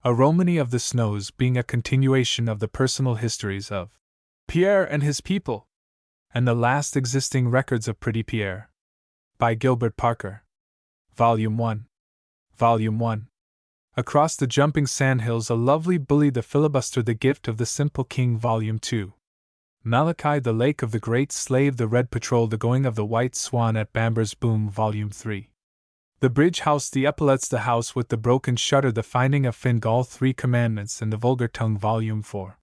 A Romany of the Snows being a continuation of the personal histories of Pierre and his people, and the last existing records of Pretty Pierre. By Gilbert Parker. Volume 1. Volume 1. Across the Jumping Sandhills, a lovely bully, the filibuster, the gift of the simple king. Volume 2. Malachi, the lake of the great slave, the red patrol, the going of the white swan at Bamber's boom. Volume 3. The bridge house, the epaulets, the house with the broken shutter, the finding of Fingal, 3 commandments, and the vulgar tongue. Volume 4.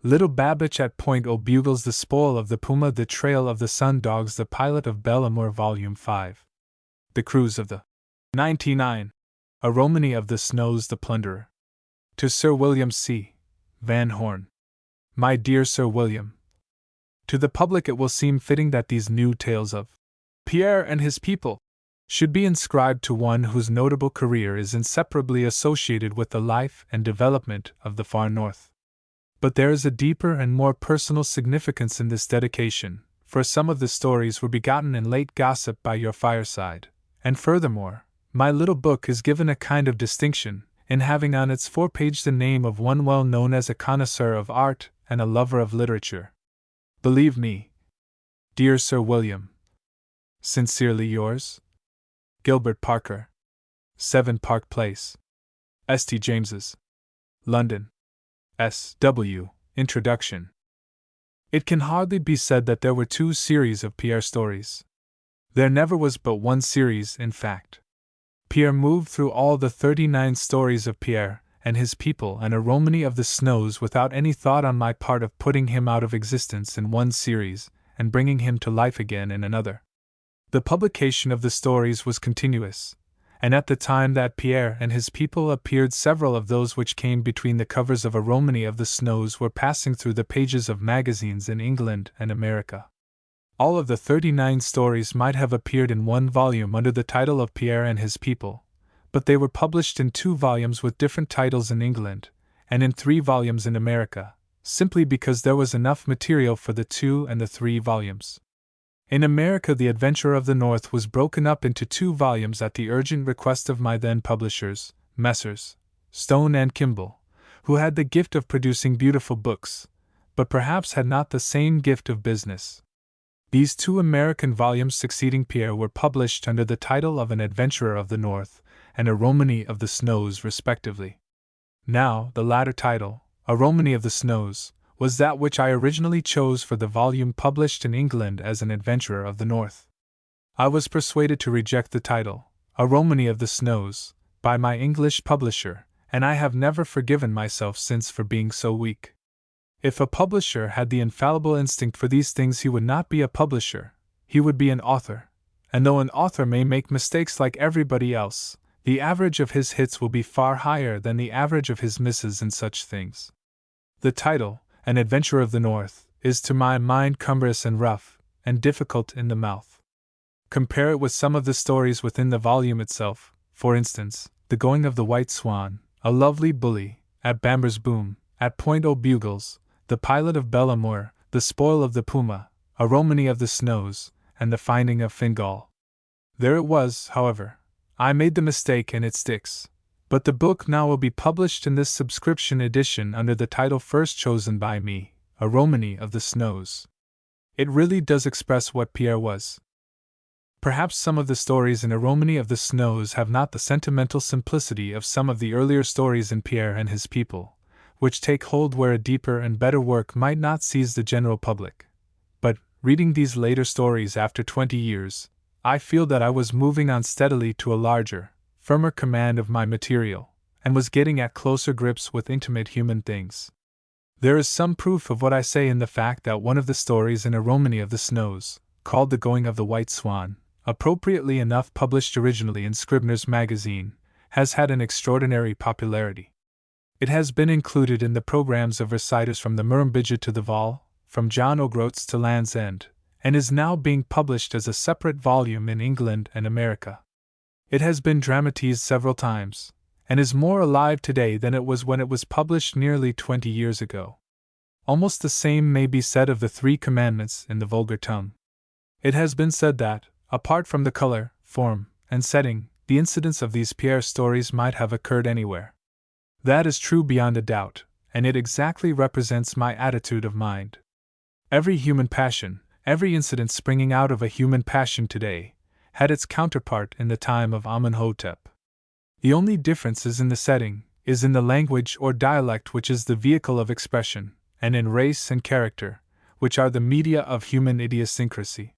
Little Babbage at Point O'Bugles, the spoil of the puma, the trail of the sun dogs, the pilot of Bellamore. Volume 5. The cruise of the 99. A Romany of the Snows, the plunderer. To Sir William C. Van Horn. My dear Sir William, to the public it will seem fitting that these new tales of Pierre and his people should be inscribed to one whose notable career is inseparably associated with the life and development of the far north. But there is a deeper and more personal significance in this dedication, for some of the stories were begotten in late gossip by your fireside, and furthermore, my little book is given a kind of distinction, in having on its forepage the name of one well known as a connoisseur of art and a lover of literature. Believe me, dear Sir William, sincerely yours, Gilbert Parker, 7 Park Place, St. James's, London. S.W. Introduction. It can hardly be said that there were 2 series of Pierre stories. There never was but one series, in fact. Pierre moved through all the 39 stories of Pierre and his people and a Romany of the Snows without any thought on my part of putting him out of existence in one series and bringing him to life again in another. The publication of the stories was continuous, and at the time that Pierre and his people appeared, several of those which came between the covers of a Romany of the Snows were passing through the pages of magazines in England and America. All of the 39 stories might have appeared in one volume under the title of Pierre and his people, but they were published in 2 volumes with different titles in England, and in 3 volumes in America, simply because there was enough material for the 2 and the 3 volumes. In America, The Adventurer of the North was broken up into 2 volumes at the urgent request of my then publishers, Messrs. Stone and Kimball, who had the gift of producing beautiful books, but perhaps had not the same gift of business. These 2 American volumes succeeding Pierre were published under the title of An Adventurer of the North and A Romany of the Snows, respectively. Now, the latter title, A Romany of the Snows, was that which I originally chose for the volume published in England as An Adventurer of the North. I was persuaded to reject the title, A Romany of the Snows, by my English publisher, and I have never forgiven myself since for being so weak. If a publisher had the infallible instinct for these things, he would not be a publisher, he would be an author, and though an author may make mistakes like everybody else, the average of his hits will be far higher than the average of his misses in such things. The title, An Adventurer of the North, is to my mind cumbrous and rough, and difficult in the mouth. Compare it with some of the stories within the volume itself, for instance, The Going of the White Swan, A Lovely Bully, At Bamber's Boom, At Point O'Bugles, The Pilot of Bellamore, The Spoil of the Puma, A Romany of the Snows, and The Finding of Fingal. There it was, however. I made the mistake and it sticks. But the book now will be published in this subscription edition under the title first chosen by me, A Romany of the Snows. It really does express what Pierre was. Perhaps some of the stories in A Romany of the Snows have not the sentimental simplicity of some of the earlier stories in Pierre and his people, which take hold where a deeper and better work might not seize the general public. But, reading these later stories after 20 years, I feel that I was moving on steadily to a larger, firmer command of my material, and was getting at closer grips with intimate human things. There is some proof of what I say in the fact that one of the stories in A Romany of the Snows, called The Going of the White Swan, appropriately enough published originally in Scribner's Magazine, has had an extraordinary popularity. It has been included in the programs of reciters from the Murrumbidgee to the Val, from John O'Groats to Land's End, and is now being published as a separate volume in England and America. It has been dramatized several times, and is more alive today than it was when it was published nearly 20 years ago. Almost the same may be said of the 3 commandments in the vulgar tongue. It has been said that, apart from the color, form, and setting, the incidents of these Pierre stories might have occurred anywhere. That is true beyond a doubt, and it exactly represents my attitude of mind. Every human passion, every incident springing out of a human passion today, had its counterpart in the time of Amenhotep. The only difference is in the setting, is in the language or dialect which is the vehicle of expression, and in race and character, which are the media of human idiosyncrasy.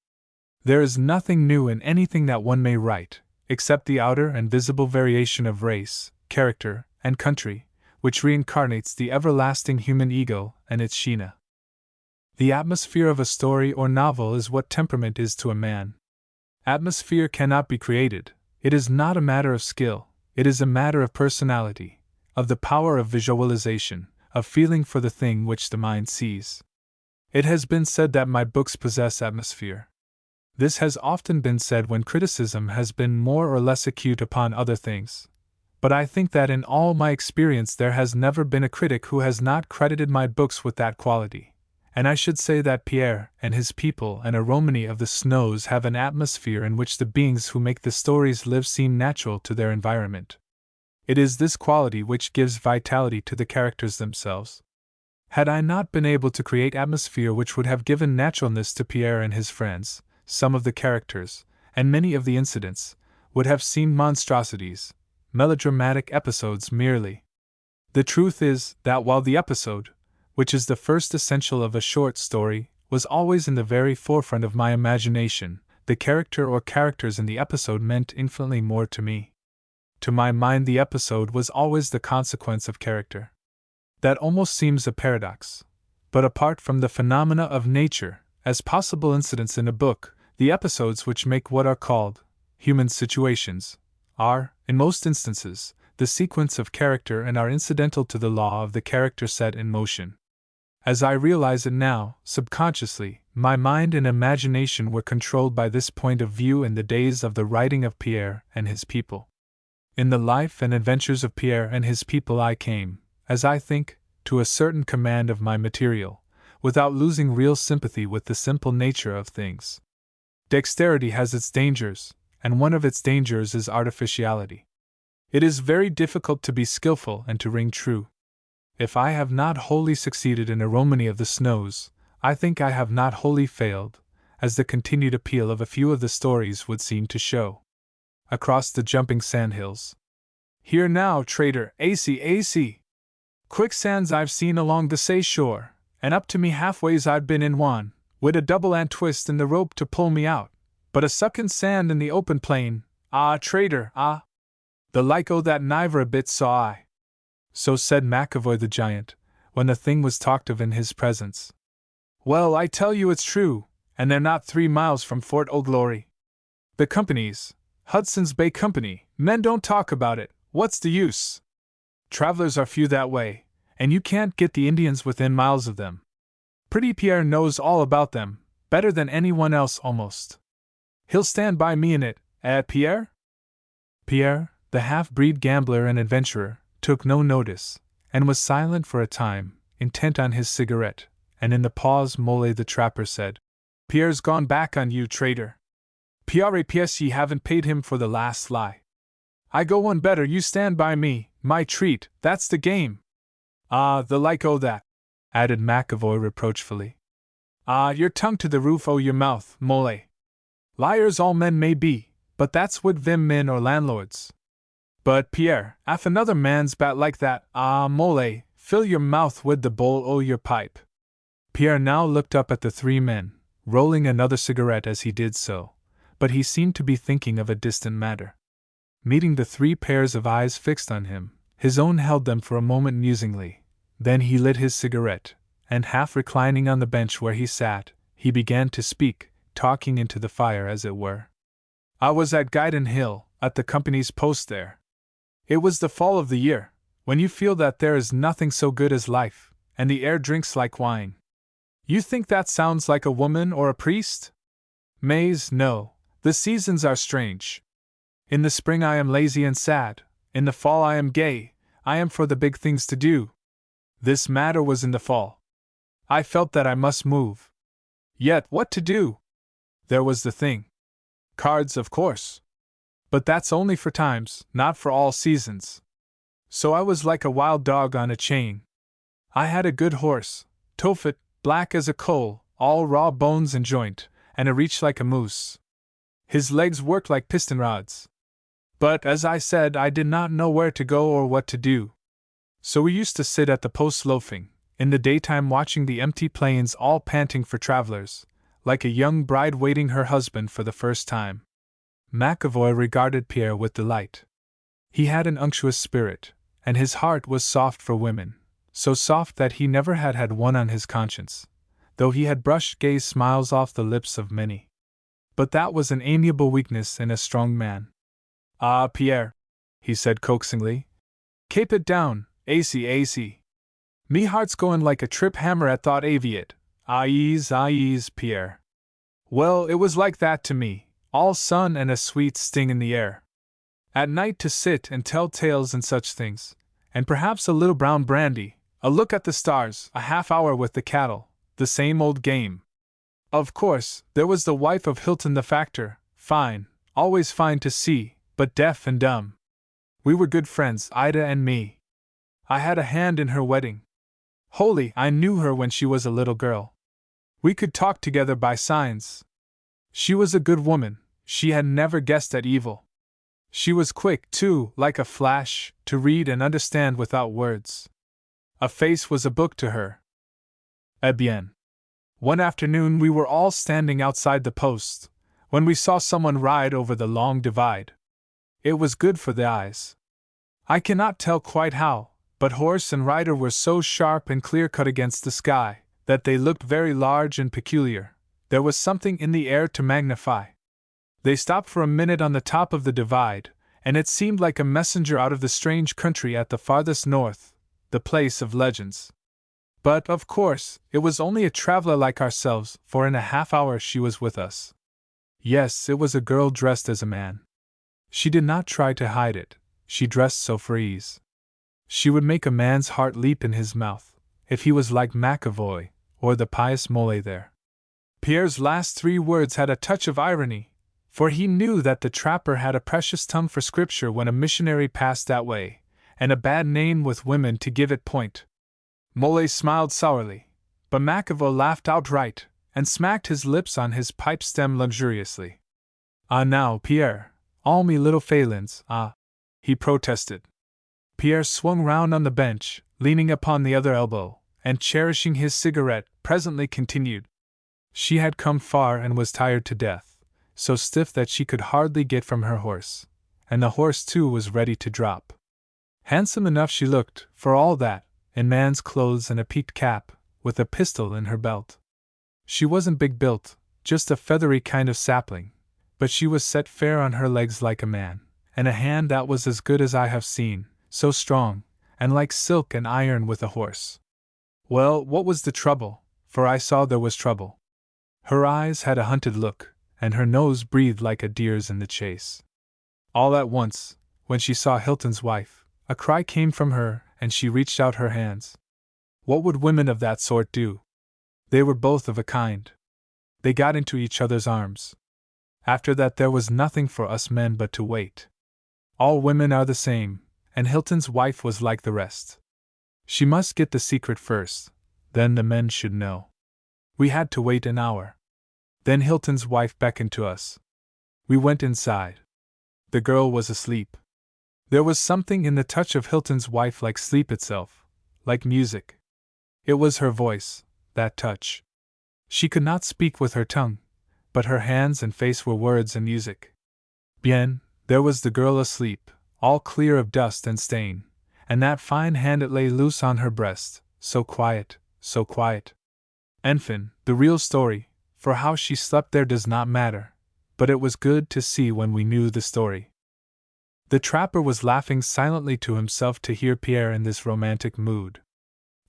There is nothing new in anything that one may write, except the outer and visible variation of race, character, and country, which reincarnates the everlasting human ego and its Sheena. The atmosphere of a story or novel is what temperament is to a man. Atmosphere cannot be created, it is not a matter of skill, it is a matter of personality, of the power of visualization, of feeling for the thing which the mind sees. It has been said that my books possess atmosphere. This has often been said when criticism has been more or less acute upon other things. But I think that in all my experience there has never been a critic who has not credited my books with that quality. And I should say that Pierre and his people and a Romany of the snows have an atmosphere in which the beings who make the stories live seem natural to their environment. It is this quality which gives vitality to the characters themselves. Had I not been able to create atmosphere which would have given naturalness to Pierre and his friends, some of the characters, and many of the incidents, would have seemed monstrosities, melodramatic episodes merely. The truth is that while the episode, which is the first essential of a short story, was always in the very forefront of my imagination, the character or characters in the episode meant infinitely more to me. To my mind, the episode was always the consequence of character. That almost seems a paradox. But apart from the phenomena of nature, as possible incidents in a book, the episodes which make what are called human situations are, in most instances, the sequence of character and are incidental to the law of the character set in motion. As I realize it now, subconsciously, my mind and imagination were controlled by this point of view in the days of the writing of Pierre and his people. In the life and adventures of Pierre and his people I came, as I think, to a certain command of my material, without losing real sympathy with the simple nature of things. Dexterity has its dangers, and one of its dangers is artificiality. It is very difficult to be skillful and to ring true. If I have not wholly succeeded in a Romany of the snows, I think I have not wholly failed, as the continued appeal of a few of the stories would seem to show. Across the jumping sandhills. Here now, traitor, AC. Quicksands I've seen along the say shore, and up to me halfways I've been in one, wid a double and twist in the rope to pull me out, but a suckin' sand in the open plain, ah, traitor, ah! The like o' that niver a bit saw I. So said McAvoy the giant, when the thing was talked of in his presence. Well, I tell you it's true, and they're not 3 miles from Fort O'Glory. The companies, Hudson's Bay Company, men don't talk about it, what's the use? Travelers are few that way, and you can't get the Indians within miles of them. Pretty Pierre knows all about them, better than anyone else almost. He'll stand by me in it, Pierre? Pierre, the half-breed gambler and adventurer, took no notice, and was silent for a time, intent on his cigarette, and in the pause Mole the trapper said, Pierre's gone back on you, traitor. P.R.A.P.S. ye haven't paid him for the last lie. I go one better, you stand by me, my treat, that's the game. Ah, the like o' that, added McAvoy reproachfully. Ah, your tongue to the roof o' your mouth, Mole. Liars all men may be, but that's wid vim men or landlords. But, Pierre, af another man's bat like that, ah, Mole, fill your mouth wid the bowl o' your pipe. Pierre now looked up at the 3 men, rolling another cigarette as he did so, but he seemed to be thinking of a distant matter. Meeting the 3 pairs of eyes fixed on him, his own held them for a moment musingly. Then he lit his cigarette, and half reclining on the bench where he sat, he began to speak, talking into the fire as it were. I was at Guyden Hill, at the company's post there. It was the fall of the year, when you feel that there is nothing so good as life, and the air drinks like wine. You think that sounds like a woman or a priest? Mays, no, the seasons are strange. In the spring I am lazy and sad, in the fall I am gay, I am for the big things to do. This matter was in the fall. I felt that I must move. Yet what to do? There was the thing. Cards, of course. But that's only for times, not for all seasons. So I was like a wild dog on a chain. I had a good horse, Tophet, black as a coal, all raw bones and joint, and a reach like a moose. His legs worked like piston rods. But, as I said, I did not know where to go or what to do. So we used to sit at the post loafing, in the daytime watching the empty plains all panting for travelers, like a young bride waiting her husband for the first time. McAvoy regarded Pierre with delight. He had an unctuous spirit, and his heart was soft for women, so soft that he never had one on his conscience, though he had brushed gay smiles off the lips of many. But that was an amiable weakness in a strong man. "Ah, Pierre," he said coaxingly, "kape it down, AC. Me heart's goin' like a trip hammer at thought aviate. Ah, ease, Pierre." Well, it was like that to me, all sun and a sweet sting in the air. At night to sit and tell tales and such things, and perhaps a little brown brandy, a look at the stars, a half-hour with the cattle, the same old game. Of course, there was the wife of Hilton the factor, fine, always fine to see, but deaf and dumb. We were good friends, Ida and me. I had a hand in her wedding. Holy, I knew her when she was a little girl. We could talk together by signs. She was a good woman, she had never guessed at evil. She was quick, too, like a flash, to read and understand without words. A face was a book to her. Eh bien. One afternoon we were all standing outside the post, when we saw someone ride over the long divide. It was good for the eyes. I cannot tell quite how, but horse and rider were so sharp and clear-cut against the sky, that they looked very large and peculiar. There was something in the air to magnify. They stopped for a minute on the top of the divide, and it seemed like a messenger out of the strange country at the farthest north, the place of legends. But, of course, it was only a traveler like ourselves, for in a half-hour she was with us. Yes, it was a girl dressed as a man. She did not try to hide it, she dressed so for ease. She would make a man's heart leap in his mouth, if he was like McAvoy, or the pious Mole there. Pierre's last 3 words had a touch of irony, for he knew that the trapper had a precious tongue for scripture when a missionary passed that way, and a bad name with women to give it point. Mole smiled sourly, but McAvoy laughed outright, and smacked his lips on his pipe stem luxuriously. "Ah now, Pierre, all me little Phalins, ah," he protested. Pierre swung round on the bench, leaning upon the other elbow, and cherishing his cigarette, presently continued. She had come far and was tired to death, so stiff that she could hardly get from her horse, and the horse too was ready to drop. Handsome enough she looked, for all that, in man's clothes and a peaked cap, with a pistol in her belt. She wasn't big built, just a feathery kind of sapling, but she was set fair on her legs like a man, and a hand that was as good as I have seen, so strong, and like silk and iron with a horse. Well, what was the trouble? For I saw there was trouble. Her eyes had a hunted look, and her nose breathed like a deer's in the chase. All at once, when she saw Hilton's wife, a cry came from her, and she reached out her hands. What would women of that sort do? They were both of a kind. They got into each other's arms. After that there was nothing for us men but to wait. All women are the same, and Hilton's wife was like the rest. She must get the secret first, then the men should know. We had to wait an hour. Then Hilton's wife beckoned to us. We went inside. The girl was asleep. There was something in the touch of Hilton's wife like sleep itself, like music. It was her voice, that touch. She could not speak with her tongue, but her hands and face were words and music. Bien, there was the girl asleep, all clear of dust and stain, and that fine hand it lay loose on her breast, so quiet, so quiet. Enfin, the real story, for how she slept there does not matter, but it was good to see when we knew the story. The trapper was laughing silently to himself to hear Pierre in this romantic mood.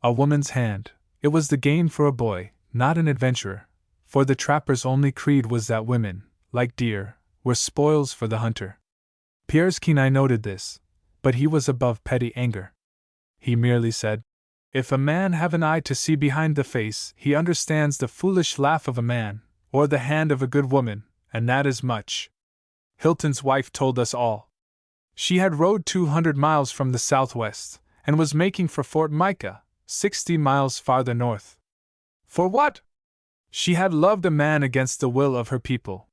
A woman's hand, it was the game for a boy, not an adventurer, for the trapper's only creed was that women, like deer, were spoils for the hunter. Pierre's keen eye noted this, but he was above petty anger. He merely said, "If a man have an eye to see behind the face, he understands the foolish laugh of a man, or the hand of a good woman, and that is much. Hilton's wife told us all. She had rode 200 miles from the southwest, and was making for Fort Micah, 60 miles farther north. For what? She had loved a man against the will of her people.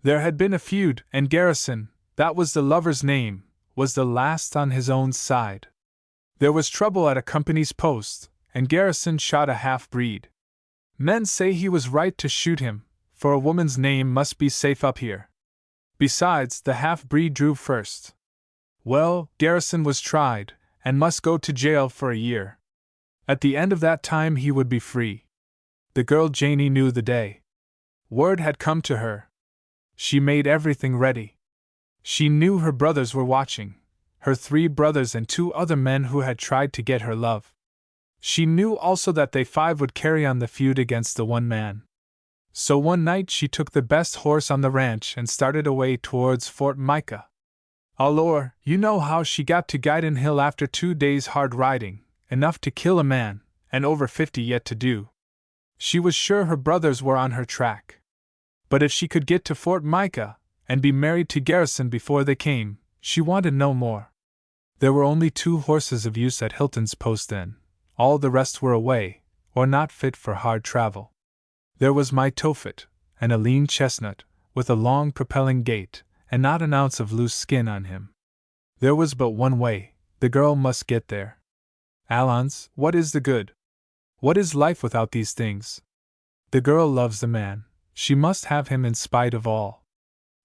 There had been a feud, and Garrison, that was the lover's name, was the last on his own side. There was trouble at a company's post, and Garrison shot a half-breed. Men say he was right to shoot him, for a woman's name must be safe up here. Besides, the half-breed drew first. Well, Garrison was tried, and must go to jail for a year. At the end of that time he would be free. The girl Janie knew the day. Word had come to her. She made everything ready. She knew her brothers were watching, her 3 brothers and 2 other men who had tried to get her love. She knew also that they 5 would carry on the feud against the one man. So one night she took the best horse on the ranch and started away towards Fort Micah. Allure, you know how she got to Guidon Hill after 2 days' hard riding, enough to kill a man, and over 50 yet to do. She was sure her brothers were on her track. But if she could get to Fort Micah, and be married to Garrison before they came, she wanted no more. There were only 2 horses of use at Hilton's post then. All the rest were away, or not fit for hard travel. There was my Tophet, and a lean chestnut, with a long propelling gait, and not an ounce of loose skin on him. There was but one way, the girl must get there. Allons, what is the good? What is life without these things? The girl loves the man, she must have him in spite of all.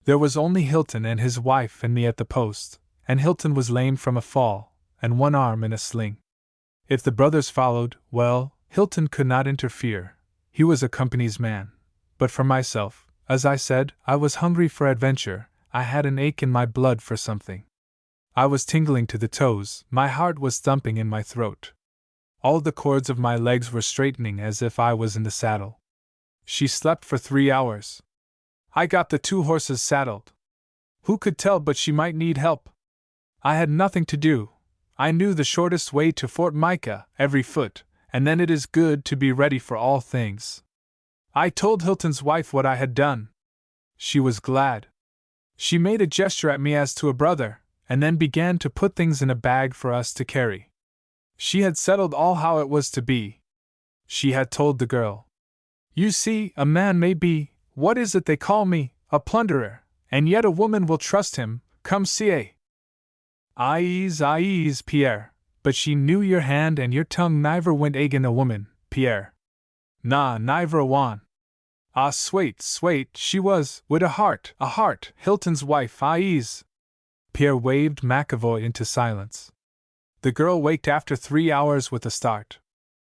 There was only Hilton and his wife and me at the post, and Hilton was lame from a fall, and one arm in a sling. If the brothers followed, well, Hilton could not interfere, he was a company's man. But for myself, as I said, I was hungry for adventure, I had an ache in my blood for something. I was tingling to the toes, my heart was thumping in my throat. All the cords of my legs were straightening as if I was in the saddle. She slept for 3 hours. I got the 2 horses saddled. Who could tell but she might need help? I had nothing to do. I knew the shortest way to Fort Micah, every foot, and then it is good to be ready for all things. I told Hilton's wife what I had done. She was glad. She made a gesture at me as to a brother, and then began to put things in a bag for us to carry. She had settled all how it was to be. She had told the girl, "You see, a man may be, what is it they call me, a plunderer, and yet a woman will trust him, comme si. Aïes, Pierre, but she knew your hand and your tongue never went agin a woman, Pierre. Na, never a one. Ah, swait, she was, with a heart, Hilton's wife, aïes." Pierre waved McAvoy into silence. The girl waked after 3 hours with a start.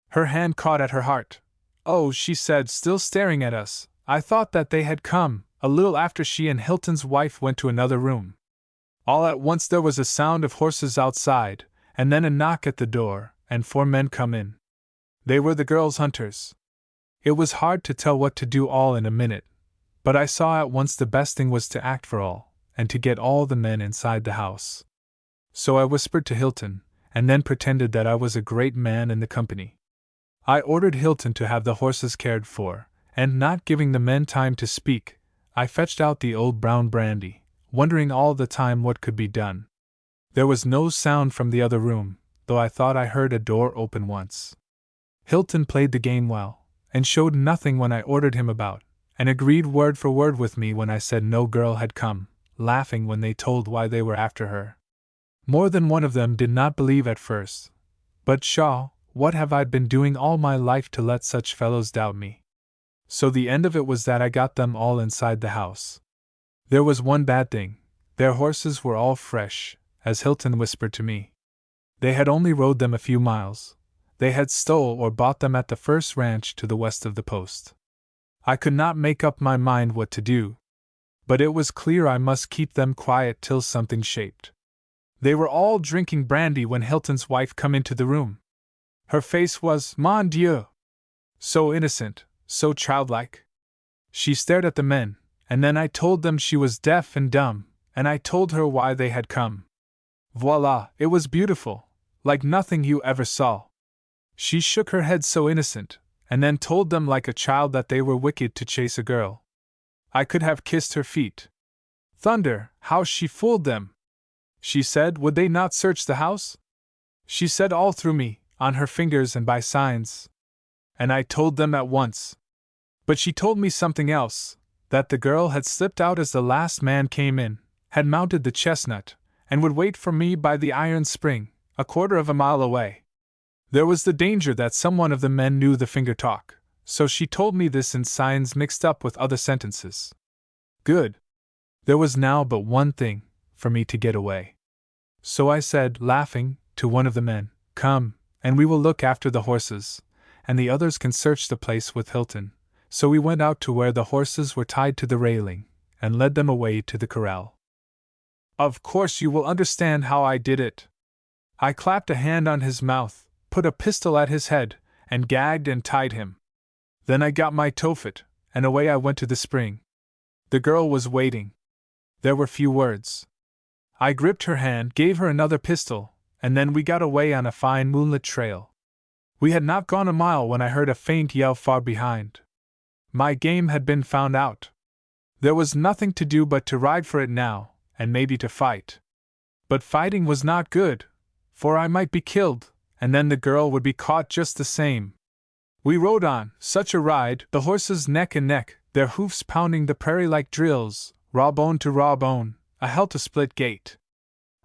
Her hand caught at her heart. "Oh," she said, still staring at us, "I thought that they had come," a little after she and Hilton's wife went to another room. All at once there was a sound of horses outside, and then a knock at the door, and 4 men come in. They were the girl's hunters. It was hard to tell what to do all in a minute, but I saw at once the best thing was to act for all, and to get all the men inside the house. So I whispered to Hilton, and then pretended that I was a great man in the company. I ordered Hilton to have the horses cared for, and not giving the men time to speak, I fetched out the old brown brandy, wondering all the time what could be done. There was no sound from the other room, though I thought I heard a door open once. Hilton played the game well, and showed nothing when I ordered him about, and agreed word for word with me when I said no girl had come, laughing when they told why they were after her. More than one of them did not believe at first. But Shaw, what have I been doing all my life to let such fellows doubt me? So the end of it was that I got them all inside the house. There was one bad thing, their horses were all fresh, as Hilton whispered to me. They had only rode them a few miles. They had stole or bought them at the first ranch to the west of the post. I could not make up my mind what to do, but it was clear I must keep them quiet till something shaped. They were all drinking brandy when Hilton's wife come into the room. Her face was, mon Dieu, so innocent, so childlike. She stared at the men, and then I told them she was deaf and dumb, and I told her why they had come. Voila, it was beautiful, like nothing you ever saw. She shook her head so innocent, and then told them like a child that they were wicked to chase a girl. I could have kissed her feet. Thunder, how she fooled them! She said, would they not search the house? She said all through me, on her fingers and by signs. And I told them at once. But she told me something else, that the girl had slipped out as the last man came in, had mounted the chestnut, and would wait for me by the iron spring, a quarter of a mile away. There was the danger that some one of the men knew the finger talk, so she told me this in signs mixed up with other sentences. Good. There was now but one thing, for me to get away. So I said, laughing, to one of the men, come, and we will look after the horses, and the others can search the place with Hilton. So we went out to where the horses were tied to the railing, and led them away to the corral. Of course you will understand how I did it. I clapped a hand on his mouth, put a pistol at his head, and gagged and tied him. Then I got my Tophet, and away I went to the spring. The girl was waiting. There were few words. I gripped her hand, gave her another pistol, and then we got away on a fine moonlit trail. We had not gone a mile when I heard a faint yell far behind. My game had been found out. There was nothing to do but to ride for it now, and maybe to fight. But fighting was not good, for I might be killed, and then the girl would be caught just the same. We rode on, such a ride, the horses neck and neck, their hoofs pounding the prairie like drills, raw bone to raw bone, a hell to split gait.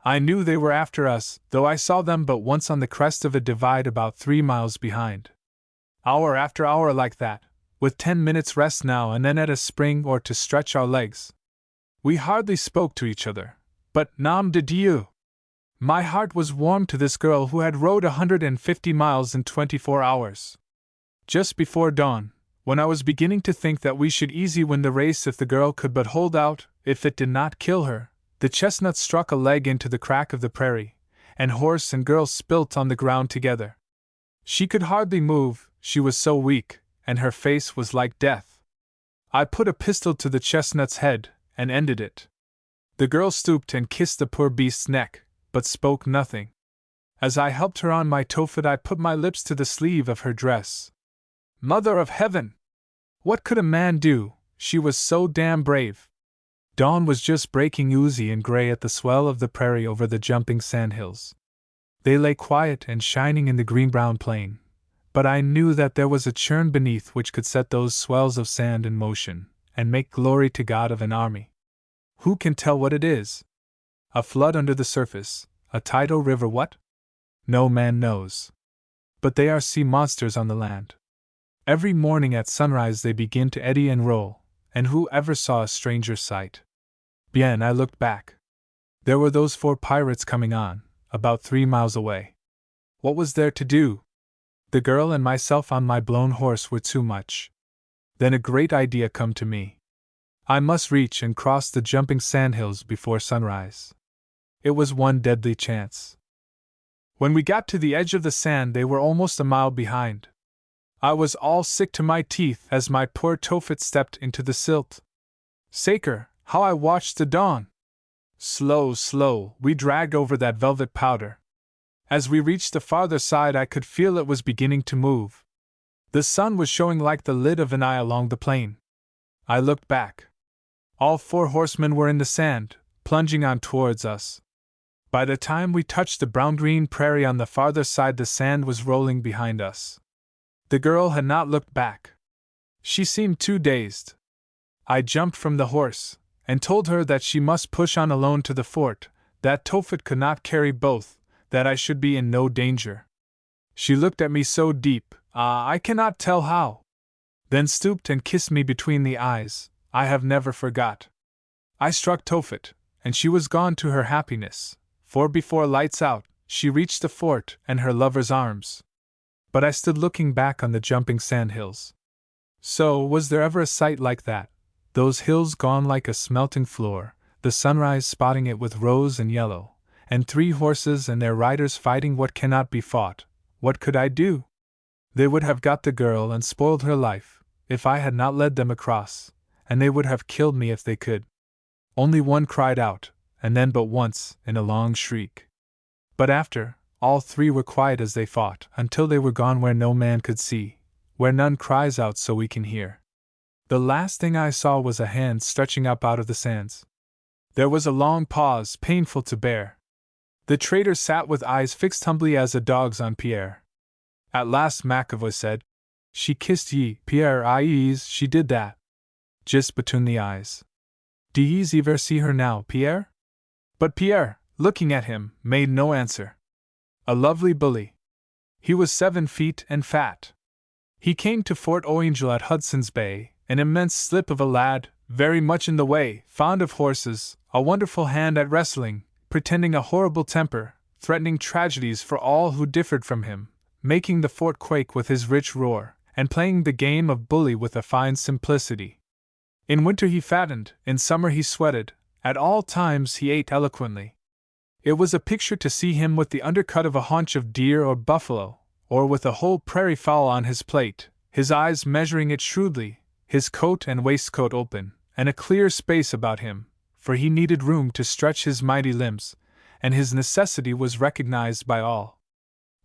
I knew they were after us, though I saw them but once on the crest of a divide about 3 miles behind. Hour after hour like that, with 10 minutes rest now and then at a spring or to stretch our legs. We hardly spoke to each other, but nom de Dieu! My heart was warm to this girl who had rode 150 miles in 24 hours. Just before dawn, when I was beginning to think that we should easily win the race if the girl could but hold out, if it did not kill her, the chestnut struck a leg into the crack of the prairie, and horse and girl spilt on the ground together. She could hardly move, she was so weak, and her face was like death. I put a pistol to the chestnut's head, and ended it. The girl stooped and kissed the poor beast's neck, but spoke nothing. As I helped her on my Tophet, I put my lips to the sleeve of her dress. Mother of Heaven! What could a man do? She was so damn brave. Dawn was just breaking oozy and gray at the swell of the prairie over the jumping sandhills. They lay quiet and shining in the green-brown plain, but I knew that there was a churn beneath which could set those swells of sand in motion, and make glory to God of an army. Who can tell what it is? A flood under the surface, a tidal river, what? No man knows. But they are sea monsters on the land. Every morning at sunrise they begin to eddy and roll, and who ever saw a stranger sight? Bien, I looked back. There were those 4 pirates coming on, about 3 miles away. What was there to do? The girl and myself on my blown horse were too much. Then a great idea come to me. I must reach and cross the jumping sandhills before sunrise. It was one deadly chance. When we got to the edge of the sand, they were almost a mile behind. I was all sick to my teeth as my poor Tophet stepped into the silt. Saker, how I watched the dawn! Slow, we dragged over that velvet powder. As we reached the farther side, I could feel it was beginning to move. The sun was showing like the lid of an eye along the plain. I looked back. All 4 horsemen were in the sand, plunging on towards us. By the time we touched the brown-green prairie on the farther side, the sand was rolling behind us. The girl had not looked back. She seemed too dazed. I jumped from the horse, and told her that she must push on alone to the fort, that Tophet could not carry both, that I should be in no danger. She looked at me so deep, I cannot tell how. Then stooped and kissed me between the eyes. I have never forgot. I struck Tophet, and she was gone to her happiness, for before lights out, she reached the fort and her lover's arms. But I stood looking back on the jumping sandhills. So, was there ever a sight like that? Those hills gone like a smelting floor, the sunrise spotting it with rose and yellow, and 3 horses and their riders fighting what cannot be fought. What could I do? They would have got the girl and spoiled her life, if I had not led them across, and they would have killed me if they could. Only one cried out, and then but once, in a long shriek. But after, all 3 were quiet as they fought, until they were gone where no man could see, where none cries out so we can hear. The last thing I saw was a hand stretching up out of the sands. There was a long pause, painful to bear, The traitor sat with eyes fixed humbly as a dog's on Pierre. At last McAvoy said, "She kissed ye, Pierre, I.e.s. she did that. Just between the eyes. Do ye's ever see her now, Pierre?" But Pierre, looking at him, made no answer. A lovely bully. He was 7 feet and fat. He came to Fort O'Angel at Hudson's Bay, an immense slip of a lad, very much in the way, fond of horses, a wonderful hand at wrestling, pretending a horrible temper, threatening tragedies for all who differed from him, making the fort quake with his rich roar, and playing the game of bully with a fine simplicity. In winter he fattened, in summer he sweated, at all times he ate eloquently. It was a picture to see him with the undercut of a haunch of deer or buffalo, or with a whole prairie fowl on his plate, his eyes measuring it shrewdly, his coat and waistcoat open, and a clear space about him, for he needed room to stretch his mighty limbs, and his necessity was recognized by all.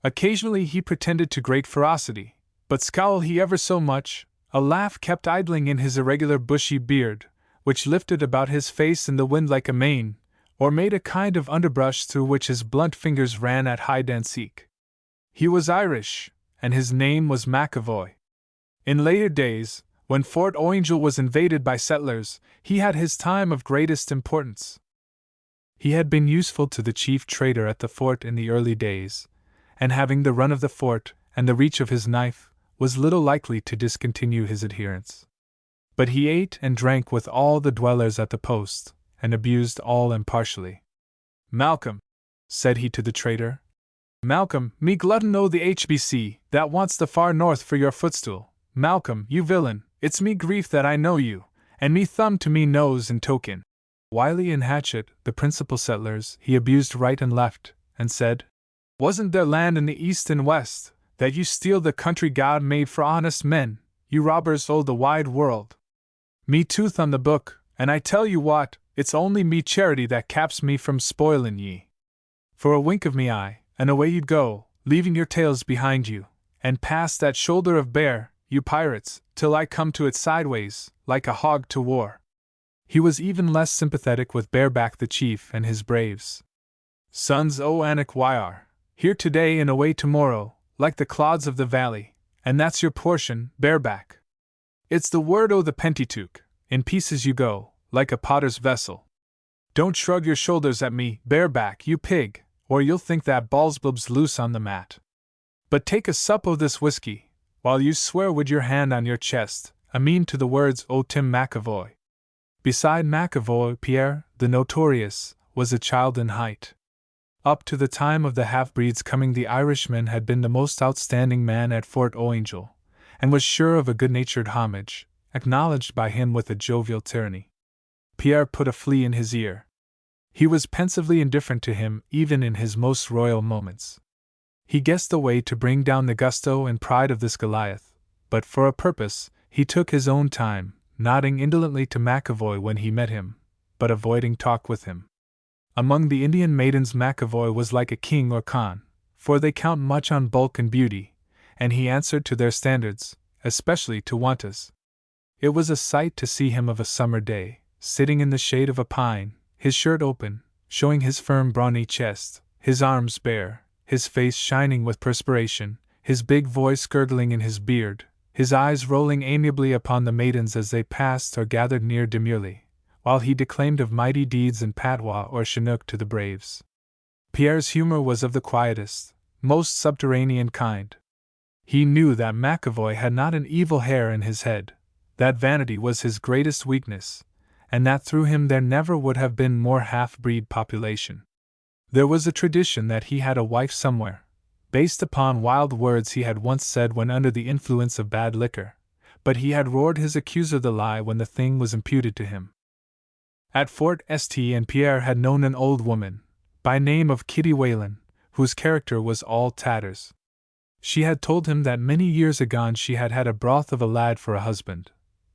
Occasionally he pretended to great ferocity, but scowl he ever so much, a laugh kept idling in his irregular bushy beard, which lifted about his face in the wind like a mane, or made a kind of underbrush through which his blunt fingers ran at hide and seek. He was Irish, and his name was McAvoy. In later days, when Fort O'Angel was invaded by settlers, he had his time of greatest importance. He had been useful to the chief trader at the fort in the early days, and having the run of the fort and the reach of his knife, was little likely to discontinue his adherents. But he ate and drank with all the dwellers at the post, and abused all impartially. "Malcolm," said he to the trader, "Malcolm, me glutton o' the HBC, that wants the far north for your footstool. Malcolm, you villain, it's me grief that I know you, and me thumb to me nose in token." Wiley and Hatchet, the principal settlers, he abused right and left, and said, "Wasn't there land in the east and west, that you steal the country God made for honest men, you robbers o' the wide world? Me tooth on the book, and I tell you what, it's only me charity that caps me from spoilin' ye. For a wink of me eye, and away you'd go, leaving your tails behind you, and past that shoulder of bear, you pirates, till I come to it sideways, like a hog to war." He was even less sympathetic with Bareback the chief and his braves. "Sons o' Anak Wyar, here today and away tomorrow, like the clods of the valley, and that's your portion, Bareback. It's the word o' the Pentateuch, in pieces you go, like a potter's vessel. Don't shrug your shoulders at me, Bareback, you pig, or you'll think that Ballsbub's loose on the mat. But take a sup o' this whiskey, while you swear wid your hand on your chest, amen to the words o' Tim McAvoy." Beside McAvoy, Pierre, the notorious, was a child in height. Up to the time of the half-breed's coming, the Irishman had been the most outstanding man at Fort O'Angel, and was sure of a good-natured homage, acknowledged by him with a jovial tyranny. Pierre put a flea in his ear. He was pensively indifferent to him even in his most royal moments. He guessed the way to bring down the gusto and pride of this Goliath, but for a purpose, he took his own time, nodding indolently to McAvoy when he met him, but avoiding talk with him. Among the Indian maidens McAvoy was like a king or khan, for they count much on bulk and beauty, and he answered to their standards, especially to Wanta's. It was a sight to see him of a summer day, sitting in the shade of a pine, his shirt open, showing his firm brawny chest, his arms bare, his face shining with perspiration, his big voice gurgling in his beard, his eyes rolling amiably upon the maidens as they passed or gathered near demurely, while he declaimed of mighty deeds in patois or Chinook to the braves. Pierre's humor was of the quietest, most subterranean kind. He knew that McAvoy had not an evil hair in his head, that vanity was his greatest weakness, and that through him there never would have been more half-breed population. There was a tradition that he had a wife somewhere, based upon wild words he had once said when under the influence of bad liquor, but he had roared his accuser the lie when the thing was imputed to him. At Fort St. and Pierre had known an old woman, by name of Kitty Whalen, whose character was all tatters. She had told him that many years agone she had had a broth of a lad for a husband,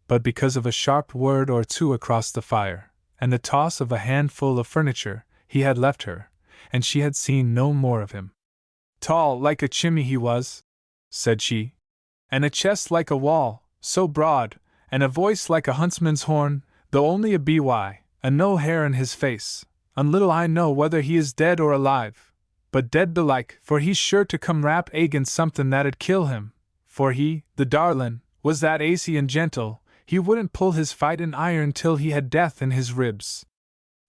but because of a sharp word or two across the fire, and the toss of a handful of furniture, he had left her, and she had seen no more of him. "Tall like a chimney he was," said she, "and a chest like a wall, so broad, and a voice like a huntsman's horn, though only a by, and no hair in his face. "Un little I know whether he is dead or alive, but dead belike, for he's sure to come rap against something that'd kill him, for he, the darlin', was that acy and gentle, he wouldn't pull his fightin' iron till he had death in his ribs."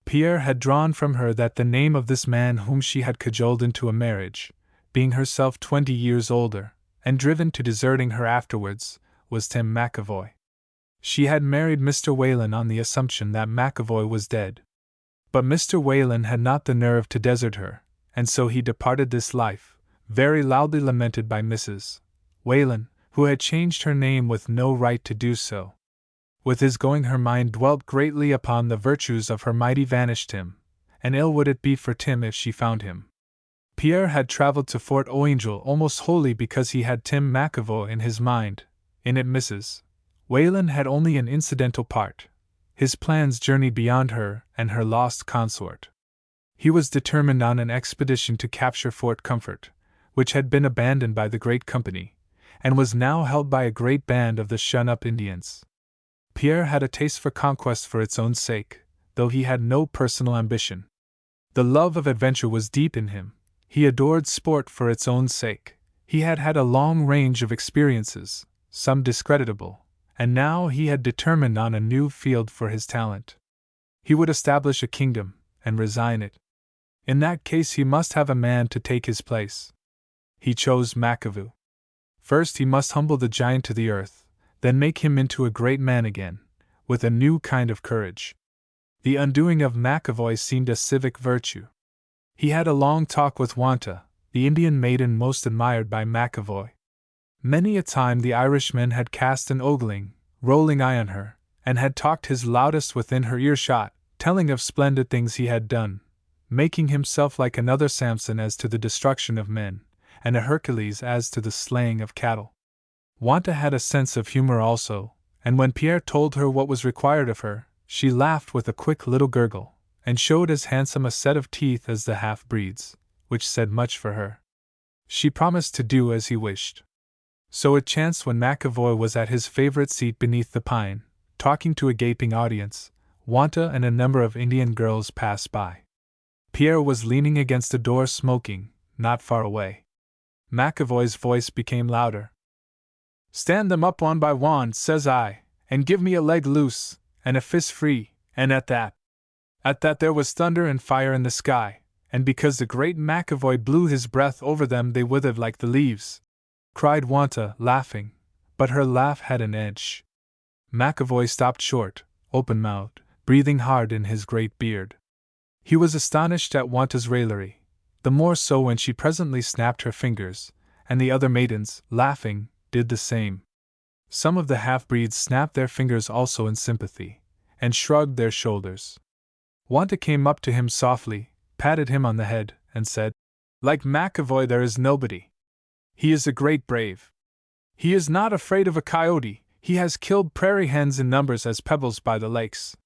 Pierre had drawn from her that the name of this man whom she had cajoled into a marriage, being herself 20 years older, and driven to deserting her afterwards, was Tim McAvoy. She had married Mr. Whalen on the assumption that McAvoy was dead. But Mr. Whalen had not the nerve to desert her, and so he departed this life, very loudly lamented by Mrs. Whalen, who had changed her name with no right to do so. With his going her mind dwelt greatly upon the virtues of her mighty vanished Tim, and ill would it be for Tim if she found him. Pierre had travelled to Fort O'Angel almost wholly because he had Tim McAvoy in his mind. In it Mrs. Whalen had only an incidental part. His plans journeyed beyond her and her lost consort. He was determined on an expedition to capture Fort Comfort, which had been abandoned by the Great Company, and was now held by a great band of the shun-up Indians. Pierre had a taste for conquest for its own sake, though he had no personal ambition. The love of adventure was deep in him. He adored sport for its own sake. He had had a long range of experiences, some discreditable, and now he had determined on a new field for his talent. He would establish a kingdom, and resign it. In that case he must have a man to take his place. He chose McAvoy. First he must humble the giant to the earth, then make him into a great man again, with a new kind of courage. The undoing of McAvoy seemed a civic virtue. He had a long talk with Wanta, the Indian maiden most admired by McAvoy. Many a time the Irishman had cast an ogling, rolling eye on her, and had talked his loudest within her earshot, telling of splendid things he had done, making himself like another Samson as to the destruction of men, and a Hercules as to the slaying of cattle. Wanta had a sense of humor also, and when Pierre told her what was required of her, she laughed with a quick little gurgle, and showed as handsome a set of teeth as the half-breeds, which said much for her. She promised to do as he wished. So it chanced when McAvoy was at his favorite seat beneath the pine, talking to a gaping audience, Wanta and a number of Indian girls passed by. Pierre was leaning against a door smoking, not far away. McAvoy's voice became louder. "Stand them up one by one, says I, and give me a leg loose, and a fist free," and at that there was thunder and fire in the sky, and because the great McAvoy blew his breath over them they withered like the leaves, cried Wanta, laughing, but her laugh had an edge. McAvoy stopped short, open-mouthed, breathing hard in his great beard. He was astonished at Wanta's raillery, the more so when she presently snapped her fingers, and the other maidens, laughing, did the same. Some of the half-breeds snapped their fingers also in sympathy, and shrugged their shoulders. Wanta came up to him softly, patted him on the head, and said, "Like McAvoy there is nobody. He is a great brave. He is not afraid of a coyote, he has killed prairie hens in numbers as pebbles by the lakes.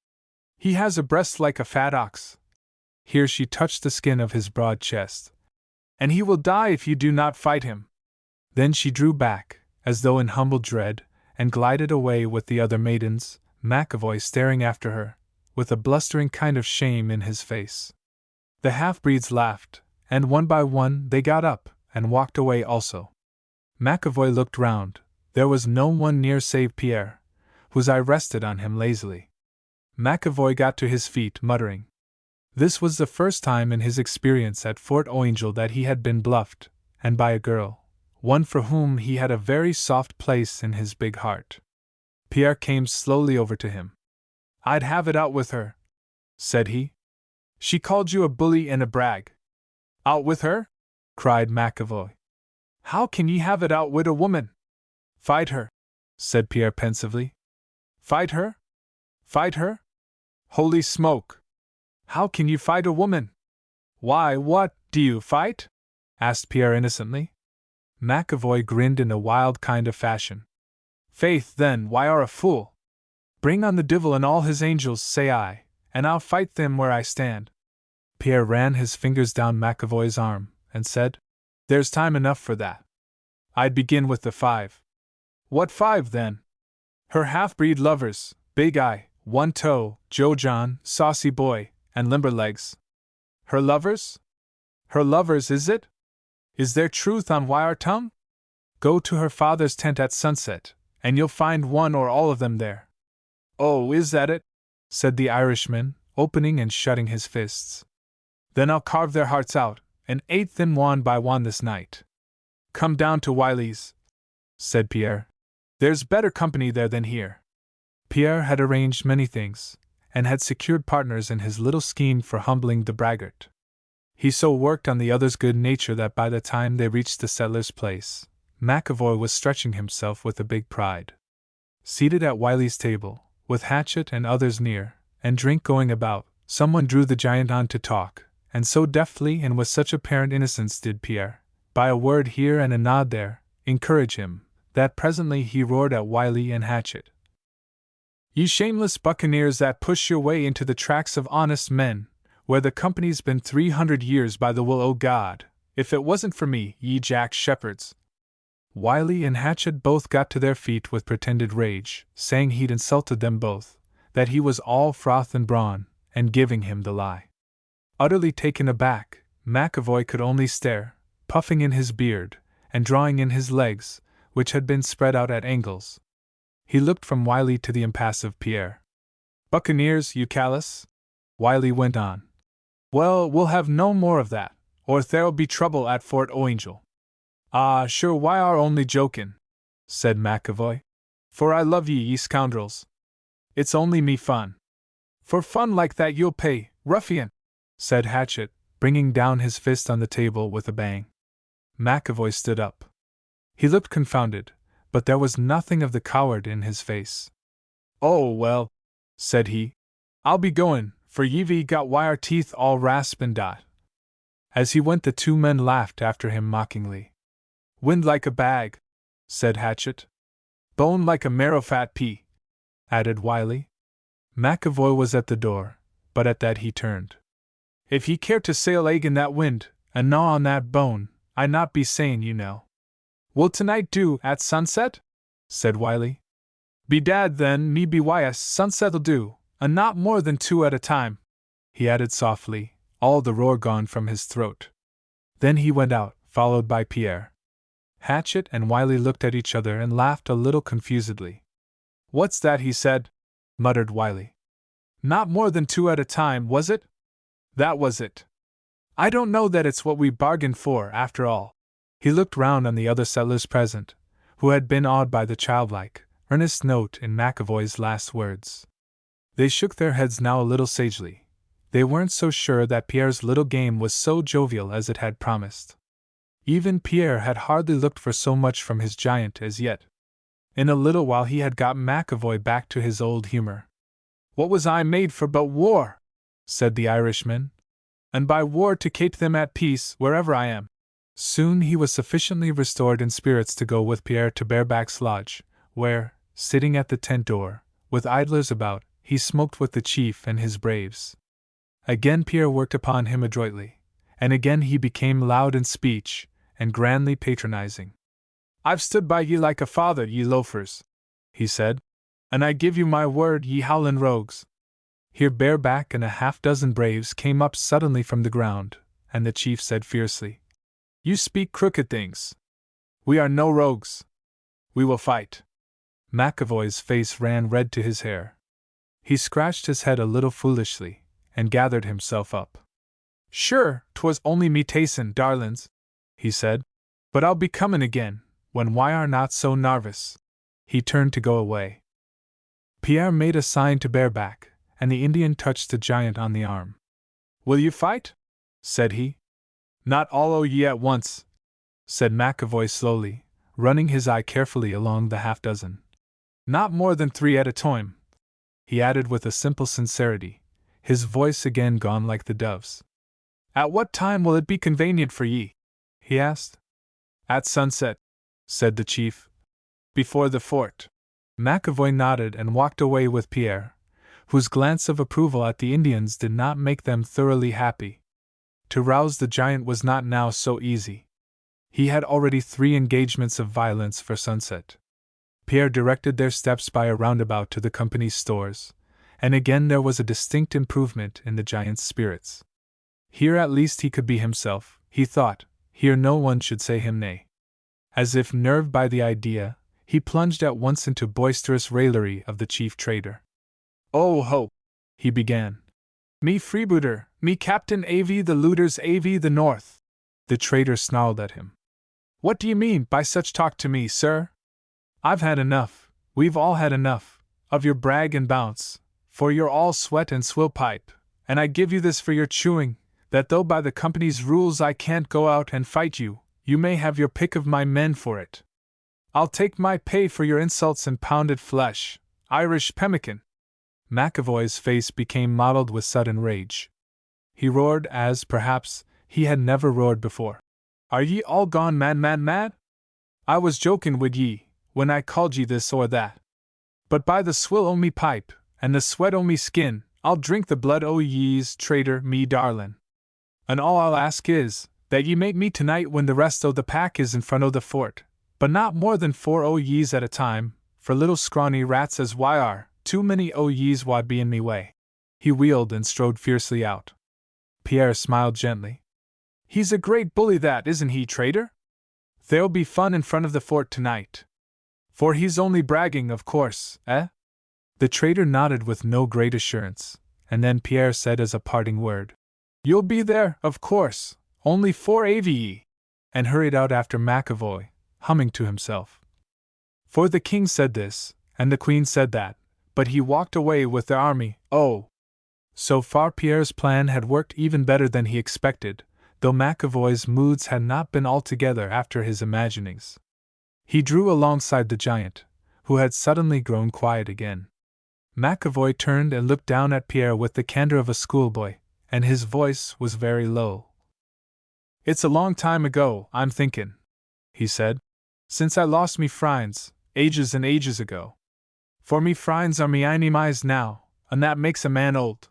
He has a breast like a fat ox." Here she touched the skin of his broad chest. "And he will die if you do not fight him." Then she drew back, as though in humble dread, and glided away with the other maidens, McAvoy staring after her, with a blustering kind of shame in his face. The half-breeds laughed, and one by one they got up, and walked away also. McAvoy looked round. There was no one near save Pierre, whose eye rested on him lazily. McAvoy got to his feet, muttering. This was the first time in his experience at Fort O'Angel that he had been bluffed, and by a girl, one for whom he had a very soft place in his big heart. Pierre came slowly over to him. "I'd have it out with her," said he. "She called you a bully and a brag." "Out with her?" cried McAvoy. "How can ye have it out wid a woman?" "Fight her," said Pierre pensively. "Fight her? Fight her? Holy smoke! How can you fight a woman?" "Why, what, do you fight?" asked Pierre innocently. McAvoy grinned in a wild kind of fashion. "Faith, then, why are a fool? Bring on the divil and all his angels, say I, and I'll fight them where I stand." Pierre ran his fingers down McAvoy's arm, and said, "There's time enough for that. I'd begin with the 5. "What 5, then?" "Her half-breed lovers, Big Eye, One Toe, Joe John, Saucy Boy, and Limberlegs." Her lovers? Her lovers, is it? Is there truth on wire tongue? Go to her father's tent at sunset, and you'll find one or all of them there. Oh, is that it? Said the Irishman, opening and shutting his fists. Then I'll carve their hearts out, an eighth in one by one this night. Come down to Wiley's, said Pierre. There's better company there than here. Pierre had arranged many things, and had secured partners in his little scheme for humbling the braggart. He so worked on the other's good nature that by the time they reached the settler's place, McAvoy was stretching himself with a big pride. Seated at Wiley's table, with Hatchet and others near, and drink going about, someone drew the giant on to talk, and so deftly and with such apparent innocence did Pierre, by a word here and a nod there, encourage him, that presently he roared at Wiley and Hatchet. Ye shameless buccaneers that push your way into the tracks of honest men, where the company's been 300 years by the will o' God, if it wasn't for me, ye Jack Shepherds. Wiley and Hatchet both got to their feet with pretended rage, saying he'd insulted them both, that he was all froth and brawn, and giving him the lie. Utterly taken aback, McAvoy could only stare, puffing in his beard, and drawing in his legs, which had been spread out at angles. He looked from Wiley to the impassive Pierre. Buccaneers, you callous? Wiley went on. Well, we'll have no more of that, or there'll be trouble at Fort O'Angel. Ah, sure, why are only jokin', said McAvoy. For I love ye scoundrels. It's only me fun. For fun like that you'll pay, ruffian, said Hatchet, bringing down his fist on the table with a bang. McAvoy stood up. He looked confounded, but there was nothing of the coward in his face. Oh, well, said he, I'll be goin', for ye've got wire teeth all rasp and dot. As he went, the two men laughed after him mockingly. Wind like a bag, said Hatchet. Bone like a marrow-fat pea, added Wiley. McAvoy was at the door, but at that he turned. If ye care to sail egg in that wind, and gnaw on that bone, I not be sayin' you know. Will tonight do, at sunset? Said Wiley. Bedad then, me be wise, sunset'll do, and not more than 2 at a time, he added softly, all the roar gone from his throat. Then he went out, followed by Pierre. Hatchet and Wiley looked at each other and laughed a little confusedly. What's that he said? Muttered Wiley. Not more than 2 at a time, was it? That was it. I don't know that it's what we bargained for, after all. He looked round on the other settlers present, who had been awed by the childlike, earnest note in McAvoy's last words. They shook their heads now a little sagely. They weren't so sure that Pierre's little game was so jovial as it had promised. Even Pierre had hardly looked for so much from his giant as yet. In a little while he had got McAvoy back to his old humor. What was I made for but war? Said the Irishman. And by war to keep them at peace wherever I am. Soon he was sufficiently restored in spirits to go with Pierre to Bareback's lodge, where, sitting at the tent door, with idlers about, he smoked with the chief and his braves. Again Pierre worked upon him adroitly, and again he became loud in speech, and grandly patronizing. I've stood by ye like a father, ye loafers, he said, and I give you my word, ye howlin' rogues. Here Bareback and a half-dozen braves came up suddenly from the ground, and the chief said fiercely, You speak crooked things. We are no rogues. We will fight. McAvoy's face ran red to his hair. He scratched his head a little foolishly, and gathered himself up. Sure, 'twas only me tayson, darlins, he said, but I'll be comin' again, when why are not so narvous. He turned to go away. Pierre made a sign to Bareback, and the Indian touched the giant on the arm. Will you fight? Said he. Not all o' ye at once, said McAvoy slowly, running his eye carefully along the half-dozen. Not more than 3 at a time, he added with a simple sincerity, his voice again gone like the dove's. At what time will it be convenient for ye? He asked. At sunset, said the chief. Before the fort. McAvoy nodded and walked away with Pierre, whose glance of approval at the Indians did not make them thoroughly happy. To rouse the giant was not now so easy. He had already 3 engagements of violence for sunset. Pierre directed their steps by a roundabout to the company's stores, and again there was a distinct improvement in the giant's spirits. Here at least he could be himself, he thought, here no one should say him nay. As if nerved by the idea, he plunged at once into boisterous raillery of the chief trader. "Oh ho!" he began. "Me freebooter, me Captain A.V. the looters A.V. the North." The trader snarled at him. "What do you mean by such talk to me, sir? I've had enough, we've all had enough, of your brag and bounce, for you're all sweat and swill pipe, and I give you this for your chewing, that though by the company's rules I can't go out and fight you, you may have your pick of my men for it. I'll take my pay for your insults and pounded flesh, Irish pemmican." McAvoy's face became mottled with sudden rage. He roared as, perhaps, he had never roared before. "Are ye all gone mad? I was joking wid ye, when I called ye this or that. But by the swill o' me pipe, and the sweat o' me skin, I'll drink the blood o' ye's traitor, me darlin'. And all I'll ask is, that ye make me tonight when the rest o' the pack is in front o' the fort, but not more than 4 o' ye's at a time, for little scrawny rats as why are, too many o' ye's wad be in me way." He wheeled and strode fiercely out. Pierre smiled gently. "He's a great bully that, isn't he, traitor? There'll be fun in front of the fort tonight. For he's only bragging, of course, eh?" The trader nodded with no great assurance, and then Pierre said as a parting word, "You'll be there, of course, only 4 AVE," and hurried out after McAvoy, humming to himself. For the king said this, and the queen said that, but he walked away with the army. Oh! So far Pierre's plan had worked even better than he expected, though McAvoy's moods had not been altogether after his imaginings. He drew alongside the giant, who had suddenly grown quiet again. McAvoy turned and looked down at Pierre with the candor of a schoolboy, and his voice was very low. "It's a long time ago, I'm thinkin'," he said, "since I lost me frinds, ages and ages ago. For me frinds are me enemies now, and that makes a man old.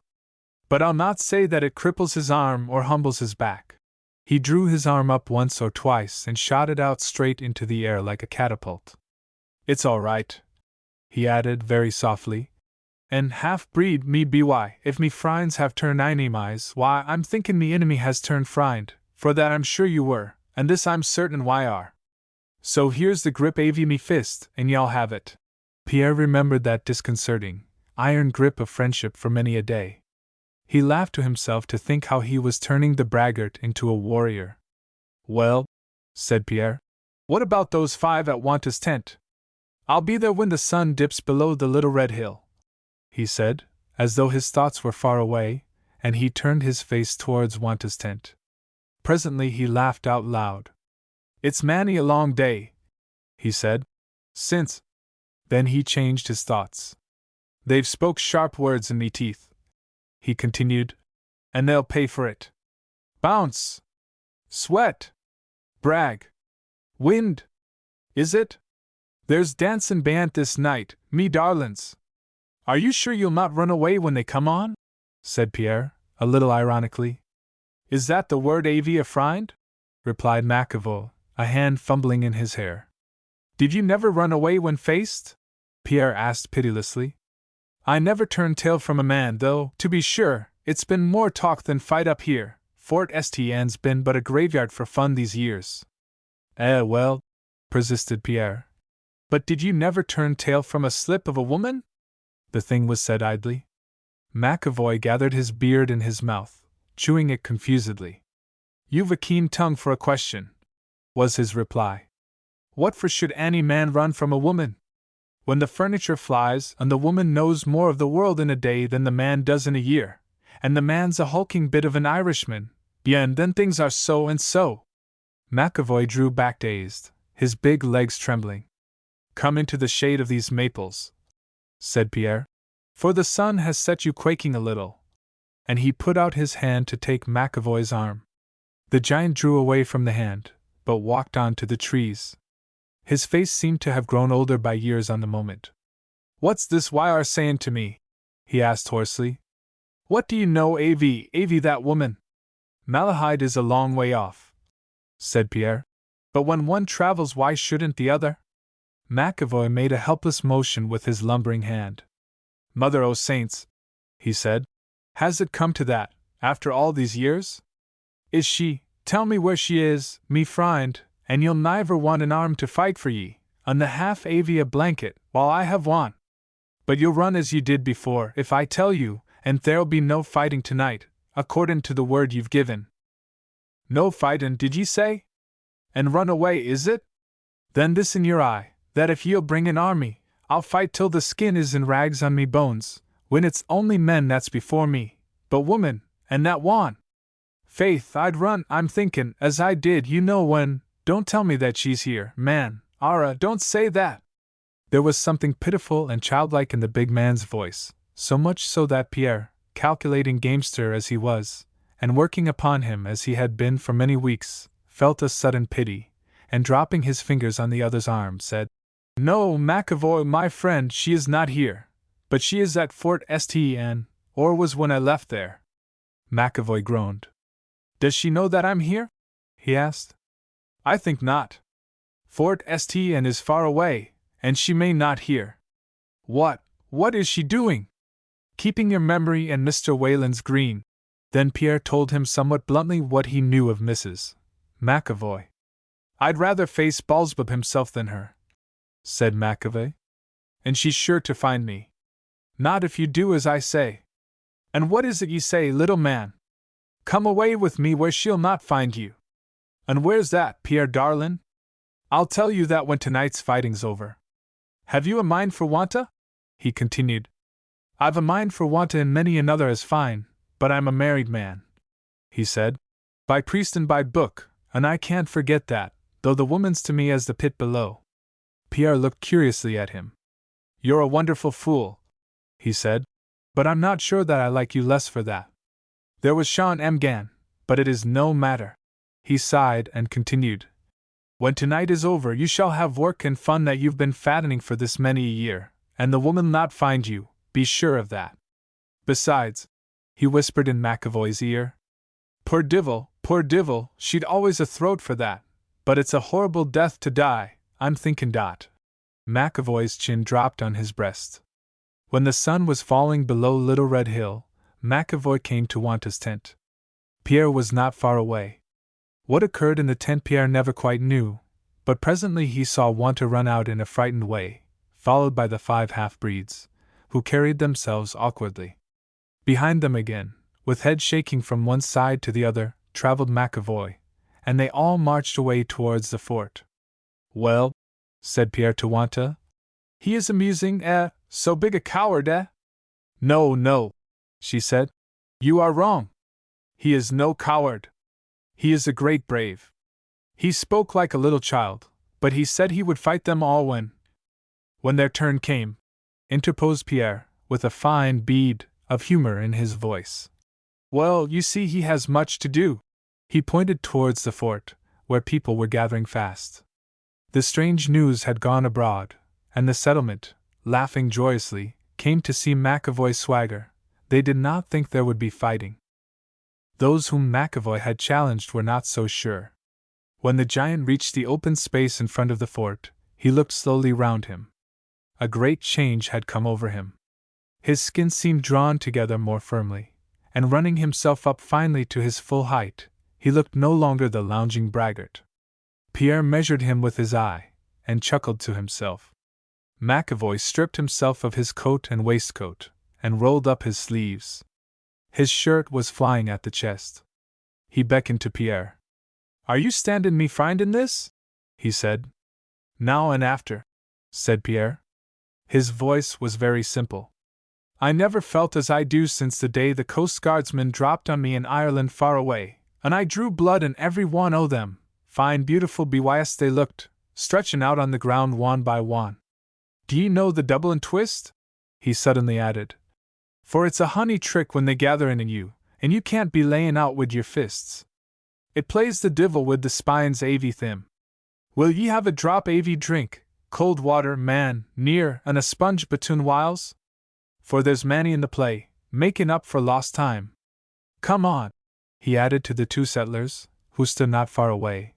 But I'll not say that it cripples his arm or humbles his back." He drew his arm up once or twice and shot it out straight into the air like a catapult. "It's all right," he added very softly. "And half-breed me be why, if me frinds have turned enemies, why I'm thinkin' me enemy has turned frind, for that I'm sure you were, and this I'm certain why are. So here's the grip av me fist, and y'all have it." Pierre remembered that disconcerting, iron grip of friendship for many a day. He laughed to himself to think how he was turning the braggart into a warrior. "Well," said Pierre, "what about those 5 at Wanta's tent? I'll be there when the sun dips below the little red hill," he said, as though his thoughts were far away, and he turned his face towards Wanta's tent. Presently he laughed out loud. "It's many a long day," he said, "since—" Then he changed his thoughts. "They've spoke sharp words in me teeth," he continued, "and they'll pay for it. Bounce! Sweat! Brag! Wind! Is it? There's dancin' bant this night, me darlins. Are you sure you'll not run away when they come on?" said Pierre, a little ironically. "Is that the word av a frind?" replied McAvoy, a hand fumbling in his hair. "Did you never run away when faced?" Pierre asked pitilessly. "I never turned tail from a man, though, to be sure, it's been more talk than fight up here. Fort St.'s been but a graveyard for fun these years." Well," persisted Pierre. "But did you never turn tail from a slip of a woman?" The thing was said idly. McAvoy gathered his beard in his mouth, chewing it confusedly. "You've a keen tongue for a question," was his reply. "What for should any man run from a woman? When the furniture flies, and the woman knows more of the world in a day than the man does in a year, and the man's a hulking bit of an Irishman, and then things are so and so." McAvoy drew back dazed, his big legs trembling. "Come into the shade of these maples," said Pierre, "for the sun has set you quaking a little." And he put out his hand to take McAvoy's arm. The giant drew away from the hand, but walked on to the trees. His face seemed to have grown older by years on the moment. "What's this YR sayin' to me?" he asked hoarsely. "What do you know, AV, that woman?" "Malahide is a long way off," said Pierre. "But when one travels, why shouldn't the other?" McAvoy made a helpless motion with his lumbering hand. "Mother o' Saints," he said. "Has it come to that, after all these years?" Is she? Tell me where she is, me friend, and you'll niver want an arm to fight for ye, and the half avy a blanket, while I have one. But you'll run as you did before, if I tell you, and there'll be no fighting tonight, accordin' to the word you've given. No fightin', did ye say? And run away, is it? Then this in your eye, that if ye'll bring an army, I'll fight till the skin is in rags on me bones, when it's only men that's before me, but woman, and that wan. Faith, I'd run, I'm thinkin', as I did, you know when. Don't tell me that she's here, man, Ara, don't say that. There was something pitiful and childlike in the big man's voice, so much so that Pierre, calculating gamester as he was, and working upon him as he had been for many weeks, felt a sudden pity, and dropping his fingers on the other's arm, said, No, McAvoy, my friend, she is not here, but she is at Fort St. or was when I left there. McAvoy groaned. Does she know that I'm here? He asked. I think not. Fort St. is far away, and she may not hear. What is she doing? Keeping your memory and Mr. Wayland's green. Then Pierre told him somewhat bluntly what he knew of Mrs. McAvoy. I'd rather face Balsbub himself than her, said McAvoy. And she's sure to find me. Not if you do as I say. And what is it ye say, little man? Come away with me where she'll not find you. And where's that, Pierre darlin'? I'll tell you that when tonight's fighting's over. Have you a mind for Wanta? He continued. I've a mind for Wanta and many another as fine, but I'm a married man, he said, by priest and by book, and I can't forget that, though the woman's to me as the pit below. Pierre looked curiously at him. You're a wonderful fool, he said, but I'm not sure that I like you less for that. There was Sean M. Gann, but it is no matter. He sighed and continued. When tonight is over you shall have work and fun that you've been fattening for this many a year, and the woman not find you, be sure of that. Besides, he whispered in McAvoy's ear, poor divil, she'd always a throat for that, but it's a horrible death to die, I'm thinkin' dot. McAvoy's chin dropped on his breast. When the sun was falling below Little Red Hill, McAvoy came to Wanta's tent. Pierre was not far away. What occurred in the tent Pierre never quite knew, but presently he saw Wanta run out in a frightened way, followed by the 5 half-breeds, who carried themselves awkwardly. Behind them again, with head shaking from one side to the other, traveled McAvoy, and they all marched away towards the fort. Well, said Pierre to Wanta, he is amusing, so big a coward, No, she said. You are wrong. He is no coward. He is a great brave. He spoke like a little child, but he said he would fight them all when their turn came, interposed Pierre, with a fine bead of humor in his voice. Well, you see he has much to do. He pointed towards the fort, where people were gathering fast. The strange news had gone abroad, and the settlement, laughing joyously, came to see McAvoy swagger. They did not think there would be fighting. Those whom McAvoy had challenged were not so sure. When the giant reached the open space in front of the fort, he looked slowly round him. A great change had come over him. His skin seemed drawn together more firmly, and running himself up finely to his full height, he looked no longer the lounging braggart. Pierre measured him with his eye, and chuckled to himself. McAvoy stripped himself of his coat and waistcoat, and rolled up his sleeves. His shirt was flying at the chest. He beckoned to Pierre. Are you standin' me friend in this? He said. Now and after, said Pierre. His voice was very simple. I never felt as I do since the day the Coast Guardsmen dropped on me in Ireland far away, and I drew blood in every one o' them. Fine beautiful bewise they looked, stretchin' out on the ground one by one. Do ye know the double and twist? He suddenly added. For it's a honey trick when they gather in you, and you can't be layin' out wid your fists. It plays the divil wid the spines avy thim. Will ye have a drop avy drink, cold water, man, near, and a sponge betune whiles? For there's Manny in the play, makin' up for lost time. Come on, he added to the 2 settlers, who stood not far away.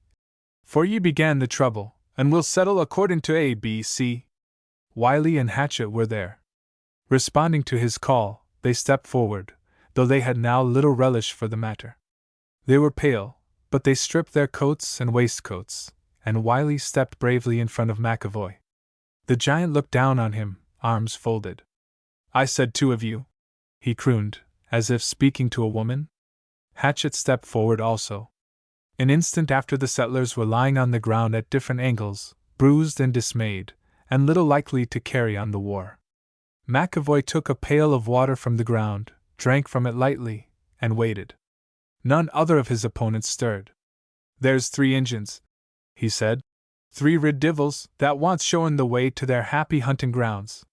For ye began the trouble, and we'll settle according to A, B, C. Wiley and Hatchet were there. Responding to his call, they stepped forward, though they had now little relish for the matter. They were pale, but they stripped their coats and waistcoats, and Wiley stepped bravely in front of McAvoy. The giant looked down on him, arms folded. "I said 2 of you," he crooned, as if speaking to a woman. Hatchet stepped forward also. An instant after, the settlers were lying on the ground at different angles, bruised and dismayed, and little likely to carry on the war. McAvoy took a pail of water from the ground, drank from it lightly, and waited. None other of his opponents stirred. "There's 3 Injuns," he said. "3 rid divils that wants showin' the way to their happy hunting grounds.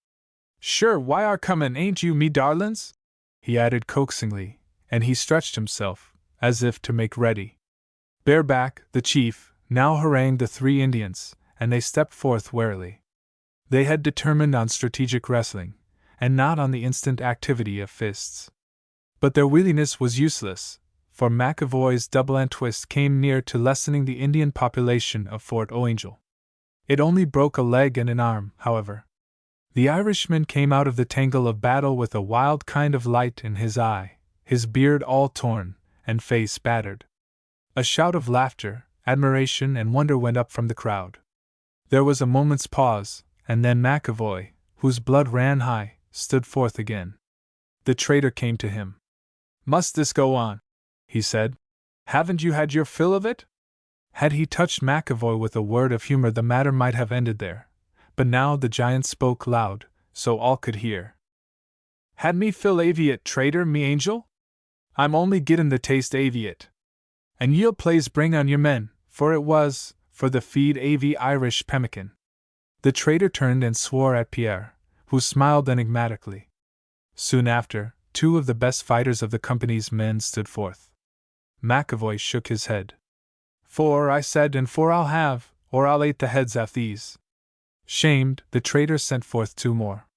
Sure, why are comin', ain't you, me darlins?" he added coaxingly, and he stretched himself, as if to make ready. Bareback, the chief, now harangued the 3 Indians, and they stepped forth warily. They had determined on strategic wrestling, and not on the instant activity of fists. But their wheeliness was useless, for McAvoy's double-end twist came near to lessening the Indian population of Fort O'Angel. It only broke a leg and an arm, however. The Irishman came out of the tangle of battle with a wild kind of light in his eye, his beard all torn, and face battered. A shout of laughter, admiration, and wonder went up from the crowd. There was a moment's pause, and then McAvoy, whose blood ran high, stood forth again. The traitor came to him. "Must this go on?" he said. "Haven't you had your fill of it?" Had he touched McAvoy with a word of humor, the matter might have ended there, but now the giant spoke loud, so all could hear. "Had me fill aviate, traitor, me angel? I'm only gittin' the taste aviate. And ye'll plaze bring on your men, for it was, for the feed av Irish pemmican." The traitor turned and swore at Pierre, who smiled enigmatically. Soon after, 2 of the best fighters of the company's men stood forth. McAvoy shook his head. "4, I said, and 4 I'll have, or I'll ate the heads off these." Shamed, the traitor sent forth 2 more.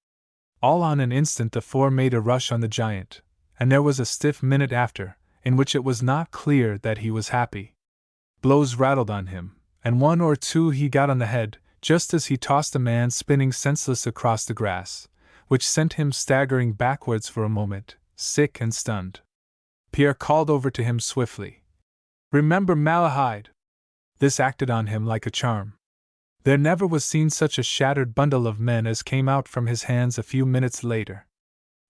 All on an instant the 4 made a rush on the giant, and there was a stiff minute after, in which it was not clear that he was happy. Blows rattled on him, and 1 or 2 he got on the head, just as he tossed a man spinning senseless across the grass, which sent him staggering backwards for a moment, sick and stunned. Pierre called over to him swiftly, "Remember Malahide!" This acted on him like a charm. There never was seen such a shattered bundle of men as came out from his hands a few minutes later.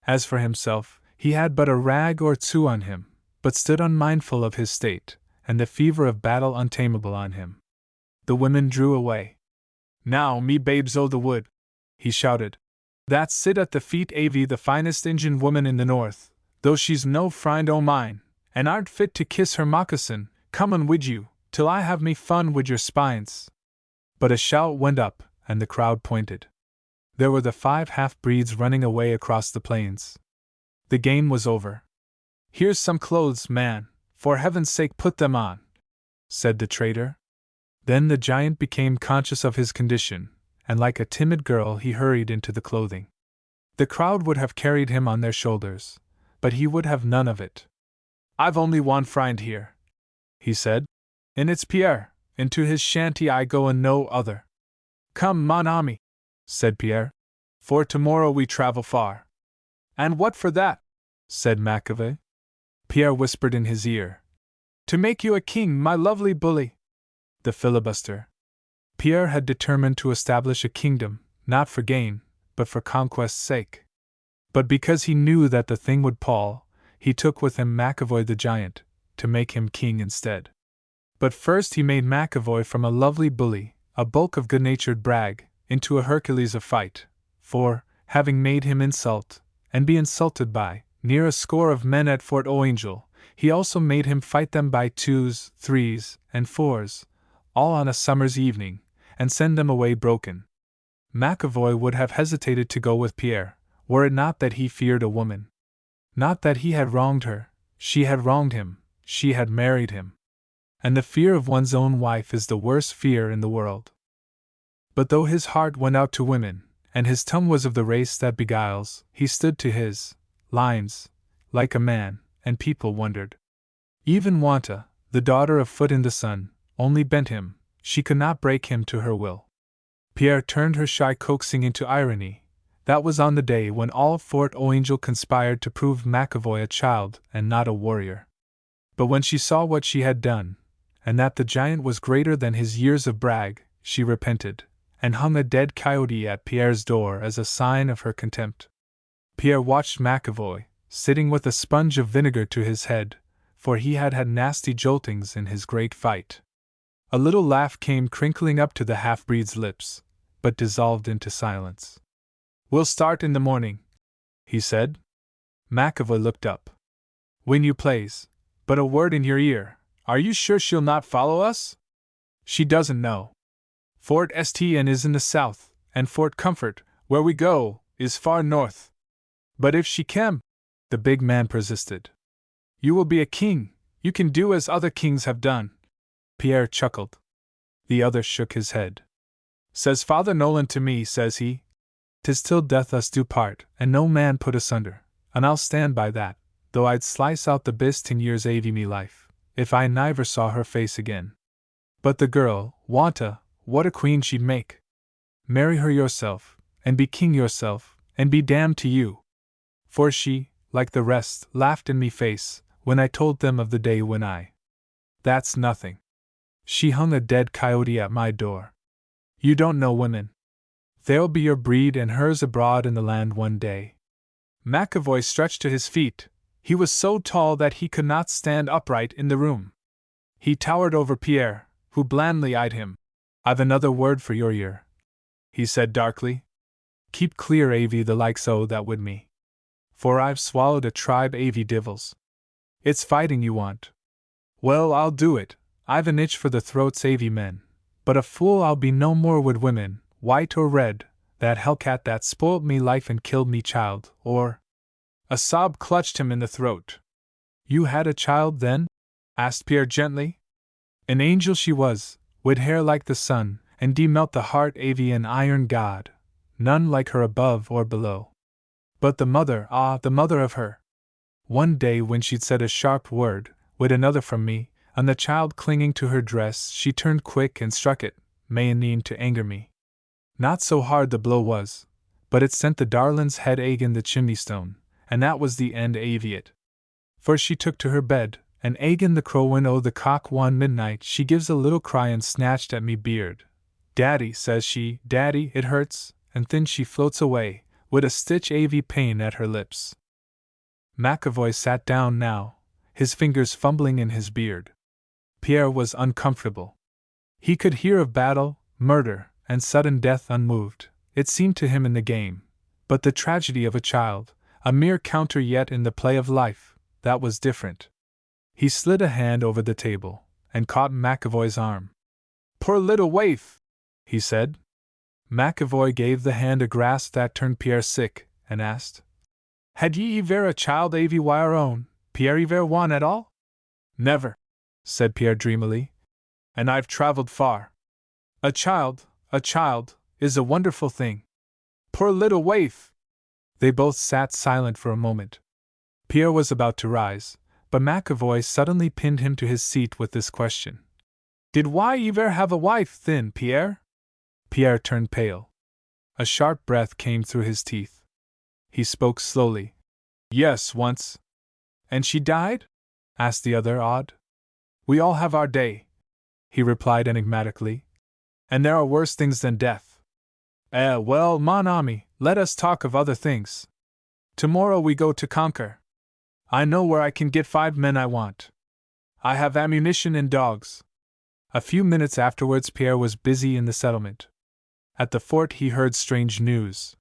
As for himself, he had but a rag or 2 on him, but stood unmindful of his state, and the fever of battle untamable on him. The women drew away. "Now, me babes o' the wood," he shouted, "that sit at the feet av the finest Injun woman in the north, though she's no friend o' mine, and aren't fit to kiss her moccasin, comin' wid you, till I have me fun wid your spines." But a shout went up, and the crowd pointed. There were the 5 half-breeds running away across the plains. The game was over. "Here's some clothes, man, for heaven's sake put them on," said the traitor. Then the giant became conscious of his condition, and like a timid girl he hurried into the clothing. The crowd would have carried him on their shoulders, but he would have none of it. "I've only 1 friend here," he said, "and it's Pierre. Into his shanty I go and no other." "Come, mon ami," said Pierre, "for tomorrow we travel far." "And what for that?" said McAvoy. Pierre whispered in his ear, "To make you a king, my lovely bully." The filibuster. Pierre had determined to establish a kingdom, not for gain, but for conquest's sake. But because he knew that the thing would pall, he took with him McAvoy the giant, to make him king instead. But first he made McAvoy from a lovely bully, a bulk of good-natured brag, into a Hercules of fight, for, having made him insult, and be insulted by, near a score of men at Fort O'Angel, he also made him fight them by 2s, 3s, and 4s, all on a summer's evening, and send them away broken. McAvoy would have hesitated to go with Pierre, were it not that he feared a woman. Not that he had wronged her, she had wronged him, she had married him. And the fear of one's own wife is the worst fear in the world. But though his heart went out to women, and his tongue was of the race that beguiles, he stood to his lines, like a man, and people wondered. Even Wanta, the daughter of Foot in the Sun, only bent him, she could not break him to her will. Pierre turned her shy coaxing into irony. That was on the day when all Fort O'Angel conspired to prove McAvoy a child and not a warrior. But when she saw what she had done, and that the giant was greater than his years of brag, she repented, and hung a dead coyote at Pierre's door as a sign of her contempt. Pierre watched McAvoy, sitting with a sponge of vinegar to his head, for he had had nasty joltings in his great fight. A little laugh came crinkling up to the half-breed's lips, but dissolved into silence. "We'll start in the morning," he said. McAvoy looked up. "When you plays, but a word in your ear, are you sure she'll not follow us?" "She doesn't know. Fort St. is in the south, and Fort Comfort, where we go, is far north. But if she can," the big man persisted, "you will be a king, you can do as other kings have done." Pierre chuckled. The other shook his head. "Says Father Nolan to me, says he, "'Tis till death us do part, and no man put asunder,' and I'll stand by that, though I'd slice out the best 10 years avy me life, if I niver saw her face again. But the girl, Wanta, what a queen she'd make! Marry her yourself, and be king yourself, and be damned to you. For she, like the rest, laughed in me face, when I told them of the day when I— That's nothing. She hung a dead coyote at my door. You don't know women. There'll be your breed and hers abroad in the land one day." McAvoy stretched to his feet. He was so tall that he could not stand upright in the room. He towered over Pierre, who blandly eyed him. "I've another word for your ear," he said darkly. "Keep clear avy the likes o' that would me. For I've swallowed a tribe avy divils. It's fighting you want. Well, I'll do it. I've an itch for the throats avy men, but a fool I'll be no more wid women, white or red, that hellcat that spoilt me life and killed me child, or—" A sob clutched him in the throat. "You had a child, then?" asked Pierre gently. "An angel she was, wid hair like the sun, and dee melt the heart avy an iron god, none like her above or below. But the mother, the mother of her! One day when she'd said a sharp word, wid another from me, and the child clinging to her dress, she turned quick and struck it, mayoneen to anger me. Not so hard the blow was, but it sent the darlin's head agin the chimney stone, and that was the end avy it. For she took to her bed, and agin the crowin' o' the cock one midnight she gives a little cry and snatched at me beard. 'Daddy,' says she, 'Daddy, it hurts,' and then she floats away, wid a stitch avy pain at her lips." McAvoy sat down now, his fingers fumbling in his beard. Pierre was uncomfortable. He could hear of battle, murder, and sudden death unmoved, it seemed to him in the game, but the tragedy of a child, a mere counter yet in the play of life, that was different. He slid a hand over the table, and caught McAvoy's arm. "Poor little waif," he said. McAvoy gave the hand a grasp that turned Pierre sick, and asked, "Had ye ever a child avy wire own, Pierre ever one at all?" "Never," said Pierre dreamily. "And I've traveled far. A child, is a wonderful thing. Poor little waif!" They both sat silent for a moment. Pierre was about to rise, but McAvoy suddenly pinned him to his seat with this question. "Did why ever have a wife, then, Pierre?" Pierre turned pale. A sharp breath came through his teeth. He spoke slowly. "Yes, once." "And she died?" asked the other, awed. "We all have our day," he replied enigmatically. "And there are worse things than death." Well, mon ami, let us talk of other things. Tomorrow we go to conquer. I know where I can get 5 men I want. I have ammunition and dogs." A few minutes afterwards Pierre was busy in the settlement. At the fort he heard strange news.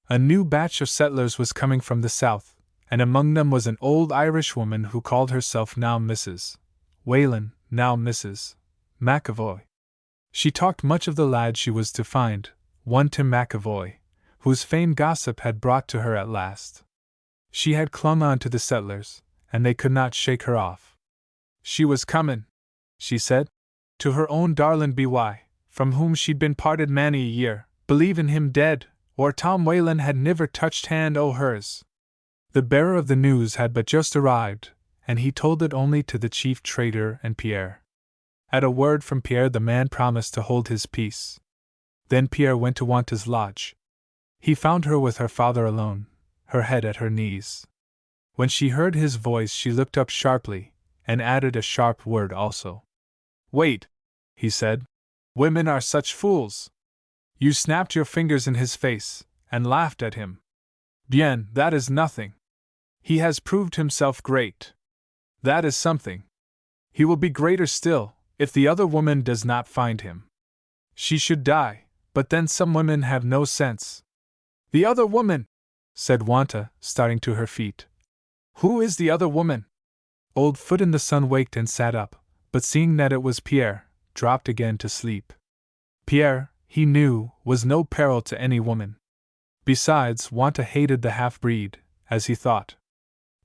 A new batch of settlers was coming from the south, and among them was an old Irish woman who called herself now Mrs. Whalen, now Mrs. McAvoy. She talked much of the lad she was to find, one Tim McAvoy, whose famed gossip had brought to her at last. She had clung on to the settlers, and they could not shake her off. She was comin', she said, to her own darlin' B.Y., from whom she'd been parted many a year, believin' him dead, or Tom Whalen had niver touched hand o' hers. The bearer of the news had but just arrived, and he told it only to the chief trader and Pierre. At a word from Pierre the man promised to hold his peace. Then Pierre went to Wanta's lodge. He found her with her father alone, her head at her knees. When she heard his voice she looked up sharply, and added a sharp word also. Wait, he said. Women are such fools. You snapped your fingers in his face, and laughed at him. Bien, that is nothing. He has proved himself great. That is something. He will be greater still, if the other woman does not find him. She should die, but then some women have no sense. The other woman, said Wanta, starting to her feet. Who is the other woman? Old Foot in the Sun waked and sat up, but seeing that it was Pierre, dropped again to sleep. Pierre, he knew, was no peril to any woman. Besides, Wanta hated the half-breed, as he thought.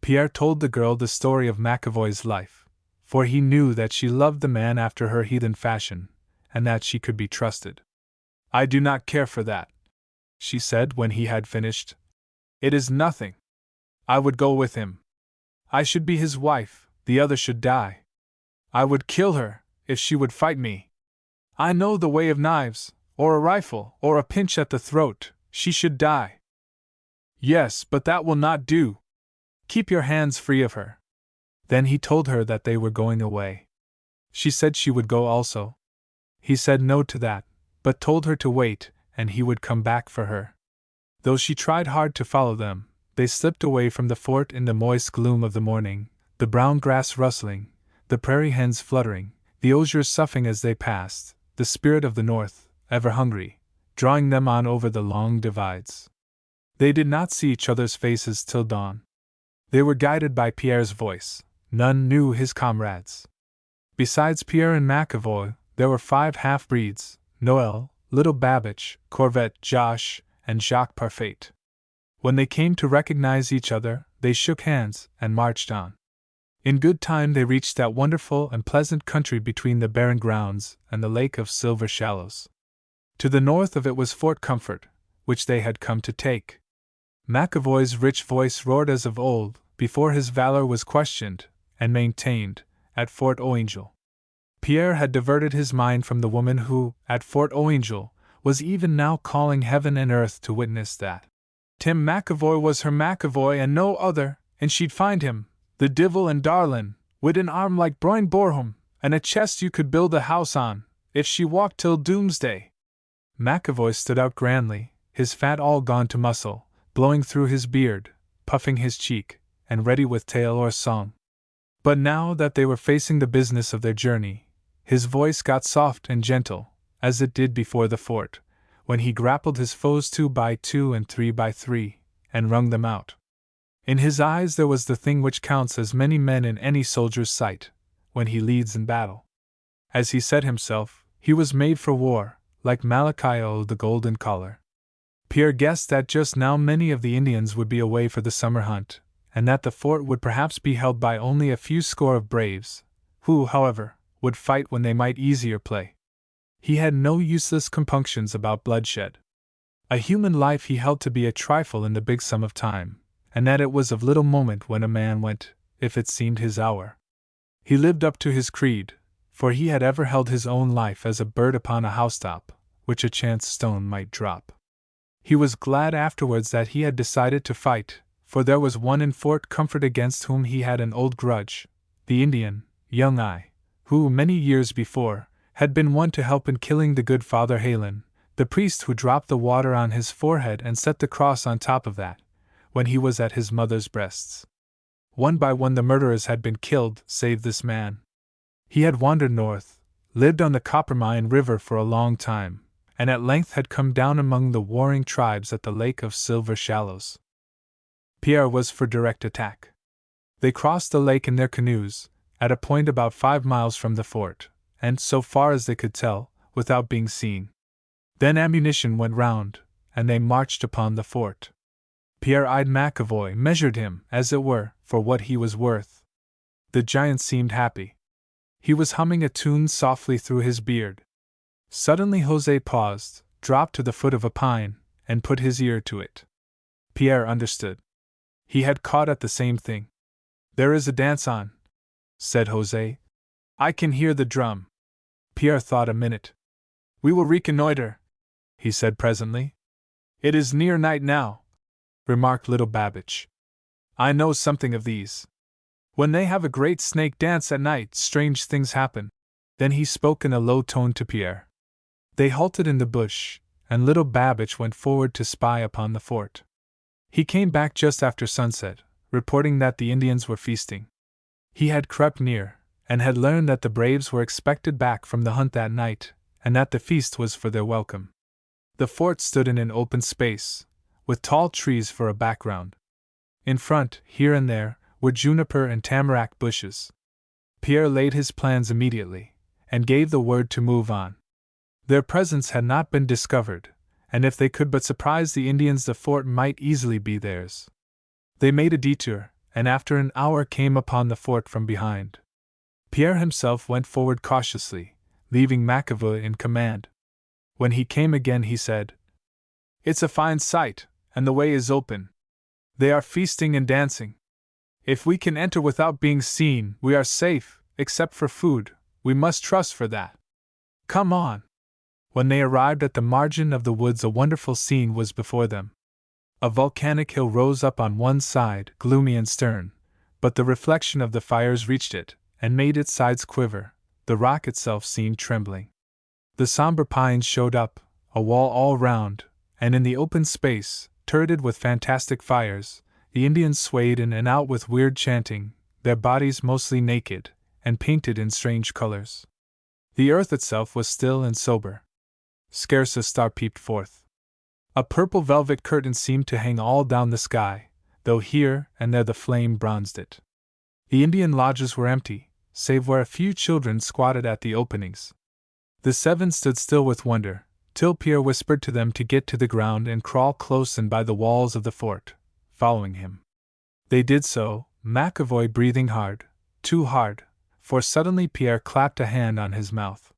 Pierre told the girl the story of McAvoy's life, for he knew that she loved the man after her heathen fashion, and that she could be trusted. I do not care for that, she said when he had finished. It is nothing. I would go with him. I should be his wife, the other should die. I would kill her, if she would fight me. I know the way of knives, or a rifle, or a pinch at the throat, she should die. Yes, but that will not do. Keep your hands free of her. Then he told her that they were going away. She said she would go also. He said no to that, but told her to wait, and he would come back for her. Though she tried hard to follow them, they slipped away from the fort in the moist gloom of the morning, the brown grass rustling, the prairie hens fluttering, the osiers soughing as they passed, the spirit of the north, ever hungry, drawing them on over the long divides. They did not see each other's faces till dawn. They were guided by Pierre's voice. None knew his comrades. Besides Pierre and McAvoy, there were 5 half-breeds: Noel, Little Babbage, Corvette, Josh, and Jacques Parfait. When they came to recognize each other, they shook hands and marched on. In good time they reached that wonderful and pleasant country between the barren grounds and the lake of Silver Shallows. To the north of it was Fort Comfort, which they had come to take. McAvoy's rich voice roared as of old, before his valor was questioned and maintained, at Fort O'Angel. Pierre had diverted his mind from the woman who, at Fort O'Angel, was even now calling heaven and earth to witness that Tim McAvoy was her McAvoy and no other, and she'd find him, the divil and darlin', wid an arm like Broin Boreham, and a chest you could build a house on, if she walked till doomsday. McAvoy stood out grandly, his fat all gone to muscle, blowing through his beard, puffing his cheek, and ready with tale or song. But now that they were facing the business of their journey, his voice got soft and gentle, as it did before the fort, when he grappled his foes 2 by 2 and 3 by 3, and wrung them out. In his eyes there was the thing which counts as many men in any soldier's sight, when he leads in battle. As he said himself, he was made for war, like Malachi O. the Golden Collar. Pierre guessed that just now many of the Indians would be away for the summer hunt, and that the fort would perhaps be held by only a few score of braves, who, however, would fight when they might easier play. He had no useless compunctions about bloodshed. A human life he held to be a trifle in the big sum of time, and that it was of little moment when a man went, if it seemed his hour. He lived up to his creed, for he had ever held his own life as a bird upon a housetop, which a chance stone might drop. He was glad afterwards that he had decided to fight, for there was one in Fort Comfort against whom he had an old grudge, the Indian, Young Eye, who, many years before, had been one to help in killing the good Father Halen, the priest who dropped the water on his forehead and set the cross on top of that, when he was at his mother's breasts. One by one the murderers had been killed, save this man. He had wandered north, lived on the Coppermine River for a long time, and at length had come down among the warring tribes at the Lake of Silver Shallows. Pierre was for direct attack. They crossed the lake in their canoes, at a point about 5 miles from the fort, and, so far as they could tell, without being seen. Then ammunition went round, and they marched upon the fort. Pierre eyed McAvoy, measured him, as it were, for what he was worth. The giant seemed happy. He was humming a tune softly through his beard. Suddenly José paused, dropped to the foot of a pine, and put his ear to it. Pierre understood. He had caught at the same thing. "There is a dance on," said José. "I can hear the drum." Pierre thought a minute. "We will reconnoiter," he said presently. "It is near night now," remarked Little Babbage. "I know something of these. When they have a great snake dance at night, strange things happen. Then he spoke in a low tone to Pierre. They halted in the bush, and little Babbage went forward to spy upon the fort. He came back just after sunset, reporting that the Indians were feasting. He had crept near, and had learned that the braves were expected back from the hunt that night, and that the feast was for their welcome. The fort stood in an open space, with tall trees for a background. In front, here and there, were juniper and tamarack bushes. Pierre laid his plans immediately, and gave the word to move on. Their presence had not been discovered, and if they could but surprise the Indians, the fort might easily be theirs. They made a detour, and after an hour came upon the fort from behind. Pierre himself went forward cautiously, leaving McAvoy in command. When he came again, he said, "It's a fine sight, and the way is open. They are feasting and dancing. If we can enter without being seen, we are safe, except for food. We must trust for that. Come on." When they arrived at the margin of the woods, a wonderful scene was before them. A volcanic hill rose up on one side, gloomy and stern, but the reflection of the fires reached it, and made its sides quiver. The rock itself seemed trembling. The somber pines showed up, a wall all round, and in the open space, turreted with fantastic fires, the Indians swayed in and out with weird chanting, their bodies mostly naked, and painted in strange colors. The earth itself was still and sober. Scarce a star peeped forth. A purple velvet curtain seemed to hang all down the sky, though here and there the flame bronzed it. The Indian lodges were empty, save where a few children squatted at the openings. The seven stood still with wonder, till Pierre whispered to them to get to the ground and crawl close in by the walls of the fort, following him. They did so, McAvoy breathing hard, too hard, for suddenly Pierre clapped a hand on his mouth.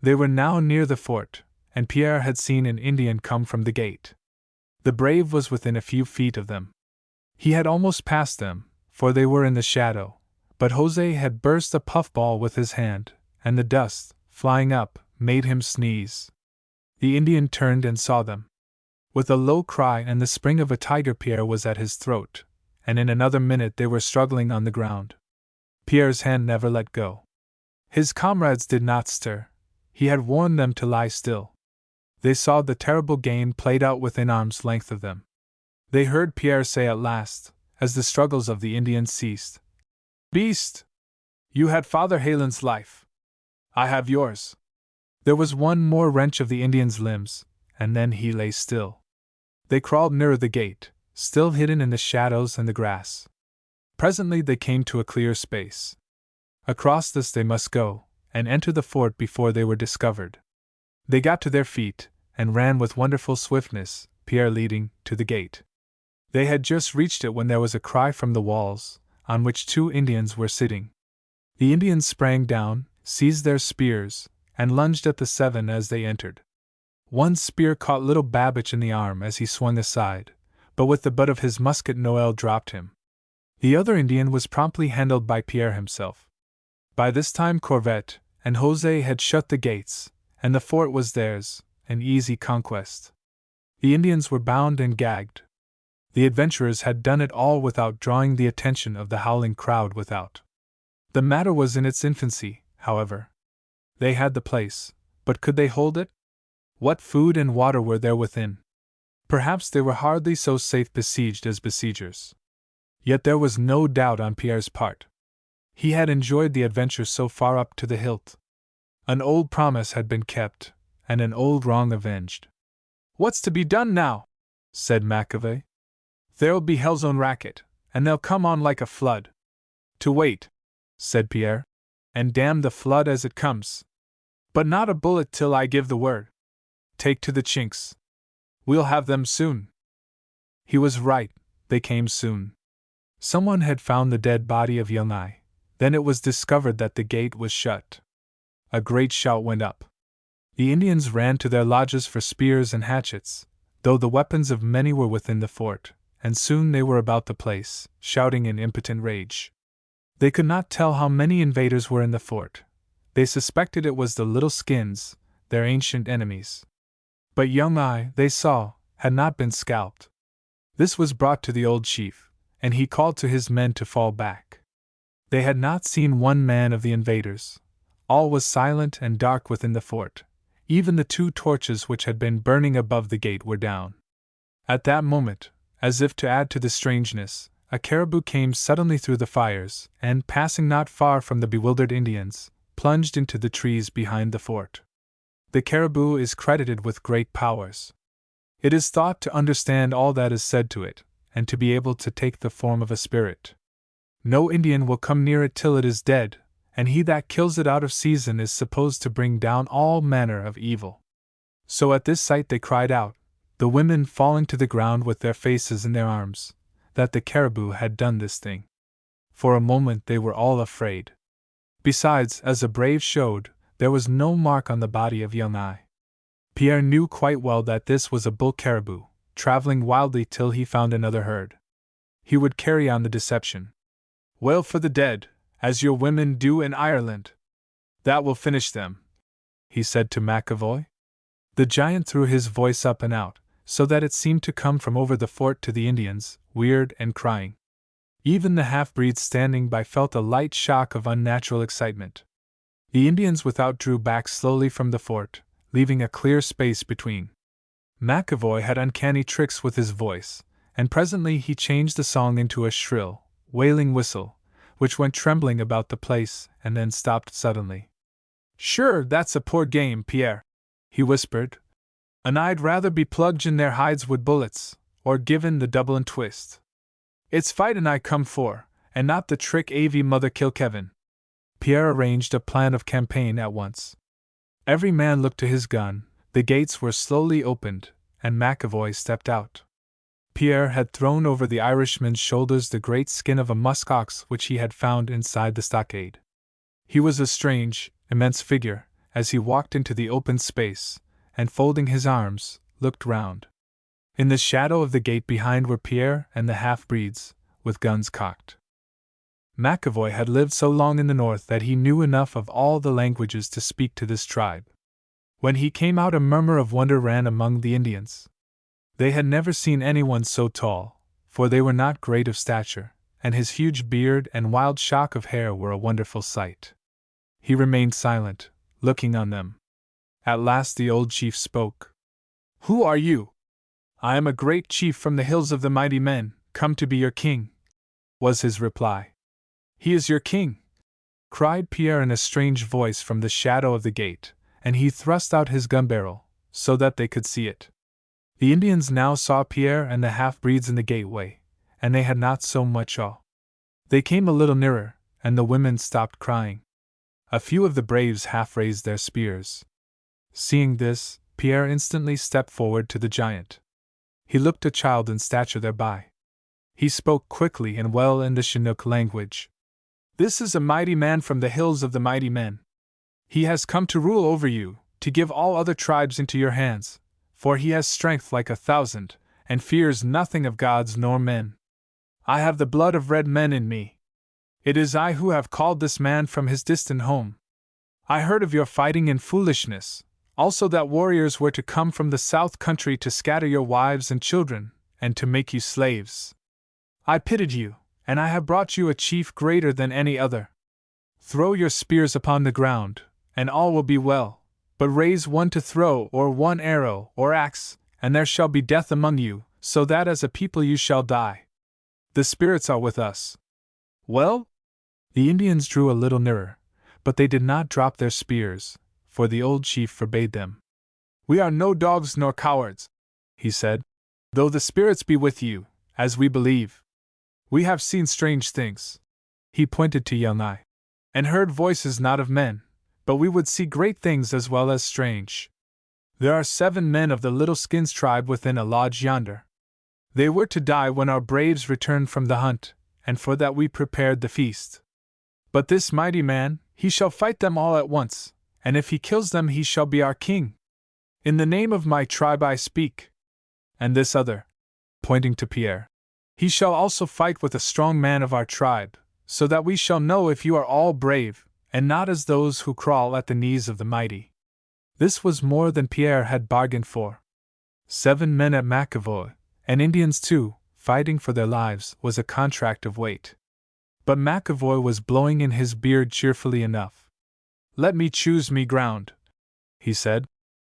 They were now near the fort, and Pierre had seen an Indian come from the gate. The brave was within a few feet of them. He had almost passed them, for they were in the shadow, but Jose had burst a puffball with his hand, and the dust, flying up, made him sneeze. The Indian turned and saw them. With a low cry and the spring of a tiger, Pierre was at his throat, and in another minute they were struggling on the ground. Pierre's hand never let go. His comrades did not stir. He had warned them to lie still. They saw the terrible game played out within arm's length of them. They heard Pierre say at last, as the struggles of the Indians ceased, "Beast! You had Father Helen's life. I have yours." There was one more wrench of the Indian's limbs, and then he lay still. They crawled nearer the gate, still hidden in the shadows and the grass. Presently they came to a clear space. Across this they must go, and enter the fort before they were discovered. They got to their feet, and ran with wonderful swiftness, Pierre leading, to the gate. They had just reached it when there was a cry from the walls, on which two Indians were sitting. The Indians sprang down, seized their spears, and lunged at the seven as they entered. One spear caught little Babbage in the arm as he swung aside, but with the butt of his musket Noel dropped him. The other Indian was promptly handled by Pierre himself. By this time Corvette and Jose had shut the gates, and the fort was theirs, an easy conquest. The Indians were bound and gagged. The adventurers had done it all without drawing the attention of the howling crowd without. The matter was in its infancy, however. They had the place, but could they hold it? What food and water were there within? Perhaps they were hardly so safe besieged as besiegers. Yet there was no doubt on Pierre's part. He had enjoyed the adventure so far up to the hilt. An old promise had been kept, and an old wrong avenged. "What's to be done now?" said McAvoy. "There'll be hell's own racket, and they'll come on like a flood." "To wait," said Pierre, "and damn the flood as it comes. But not a bullet till I give the word. Take to the chinks. We'll have them soon." He was right, they came soon. Someone had found the dead body of young I. Then it was discovered that the gate was shut. A great shout went up. The Indians ran to their lodges for spears and hatchets, though the weapons of many were within the fort, and soon they were about the place, shouting in impotent rage. They could not tell how many invaders were in the fort. They suspected it was the Little Skins, their ancient enemies. But young I, they saw, had not been scalped. This was brought to the old chief, and he called to his men to fall back. They had not seen one man of the invaders. All was silent and dark within the fort. Even the 2 torches which had been burning above the gate were down. At that moment, as if to add to the strangeness, a caribou came suddenly through the fires, and, passing not far from the bewildered Indians, plunged into the trees behind the fort. The caribou is credited with great powers. It is thought to understand all that is said to it, and to be able to take the form of a spirit. No Indian will come near it till it is dead, and he that kills it out of season is supposed to bring down all manner of evil. So at this sight they cried out, the women falling to the ground with their faces in their arms, that the caribou had done this thing. For a moment they were all afraid. Besides, as a brave showed, there was no mark on the body of young I. Pierre knew quite well that this was a bull caribou, traveling wildly till he found another herd. He would carry on the deception. Wail for the dead, as your women do in Ireland. That will finish them, he said to McAvoy. The giant threw his voice up and out, so that it seemed to come from over the fort to the Indians, weird and crying. Even the half-breeds standing by felt a light shock of unnatural excitement. The Indians without drew back slowly from the fort, leaving a clear space between. McAvoy had uncanny tricks with his voice, and presently he changed the song into a shrill, wailing whistle, which went trembling about the place and then stopped suddenly. Sure, that's a poor game, Pierre, he whispered. And I'd rather be plunged in their hides with bullets, or given the Dublin twist. It's fightin' I come for, and not the trick av mother kill Kevin. Pierre arranged a plan of campaign at once. Every man looked to his gun, the gates were slowly opened, and McAvoy stepped out. Pierre had thrown over the Irishman's shoulders the great skin of a musk ox which he had found inside the stockade. He was a strange, immense figure, as he walked into the open space, and folding his arms, looked round. In the shadow of the gate behind were Pierre and the half-breeds, with guns cocked. McAvoy had lived so long in the north that he knew enough of all the languages to speak to this tribe. When he came out, a murmur of wonder ran among the Indians. They had never seen anyone so tall, for they were not great of stature, and his huge beard and wild shock of hair were a wonderful sight. He remained silent, looking on them. At last the old chief spoke. Who are you? I am a great chief from the hills of the mighty men, come to be your king, was his reply. He is your king, cried Pierre in a strange voice from the shadow of the gate, and he thrust out his gun barrel, so that they could see it. The Indians now saw Pierre and the half-breeds in the gateway, and they had not so much awe. They came a little nearer, and the women stopped crying. A few of the braves half raised their spears. Seeing this, Pierre instantly stepped forward to the giant. He looked a child in stature thereby. He spoke quickly and well in the Chinook language. This is a mighty man from the hills of the mighty men. He has come to rule over you, to give all other tribes into your hands, for he has strength like 1,000, and fears nothing of gods nor men. I have the blood of red men in me. It is I who have called this man from his distant home. I heard of your fighting and foolishness, also that warriors were to come from the south country to scatter your wives and children, and to make you slaves. I pitied you, and I have brought you a chief greater than any other. Throw your spears upon the ground, and all will be well, but raise one to throw, or one arrow, or axe, and there shall be death among you, so that as a people you shall die. The spirits are with us. Well? The Indians drew a little nearer, but they did not drop their spears, for the old chief forbade them. We are no dogs nor cowards, he said, though the spirits be with you, as we believe. We have seen strange things. He pointed to young I. And heard voices not of men, but we would see great things as well as strange. There are 7 men of the Little Skins tribe within a lodge yonder. They were to die when our braves returned from the hunt, and for that we prepared the feast. But this mighty man, he shall fight them all at once, and if he kills them he shall be our king. In the name of my tribe I speak. And this other, pointing to Pierre, he shall also fight with a strong man of our tribe, so that we shall know if you are all brave, and not as those who crawl at the knees of the mighty. This was more than Pierre had bargained for. 7 men at McAvoy, and Indians too, fighting for their lives, was a contract of weight. But McAvoy was blowing in his beard cheerfully enough. "Let me choose me ground," he said.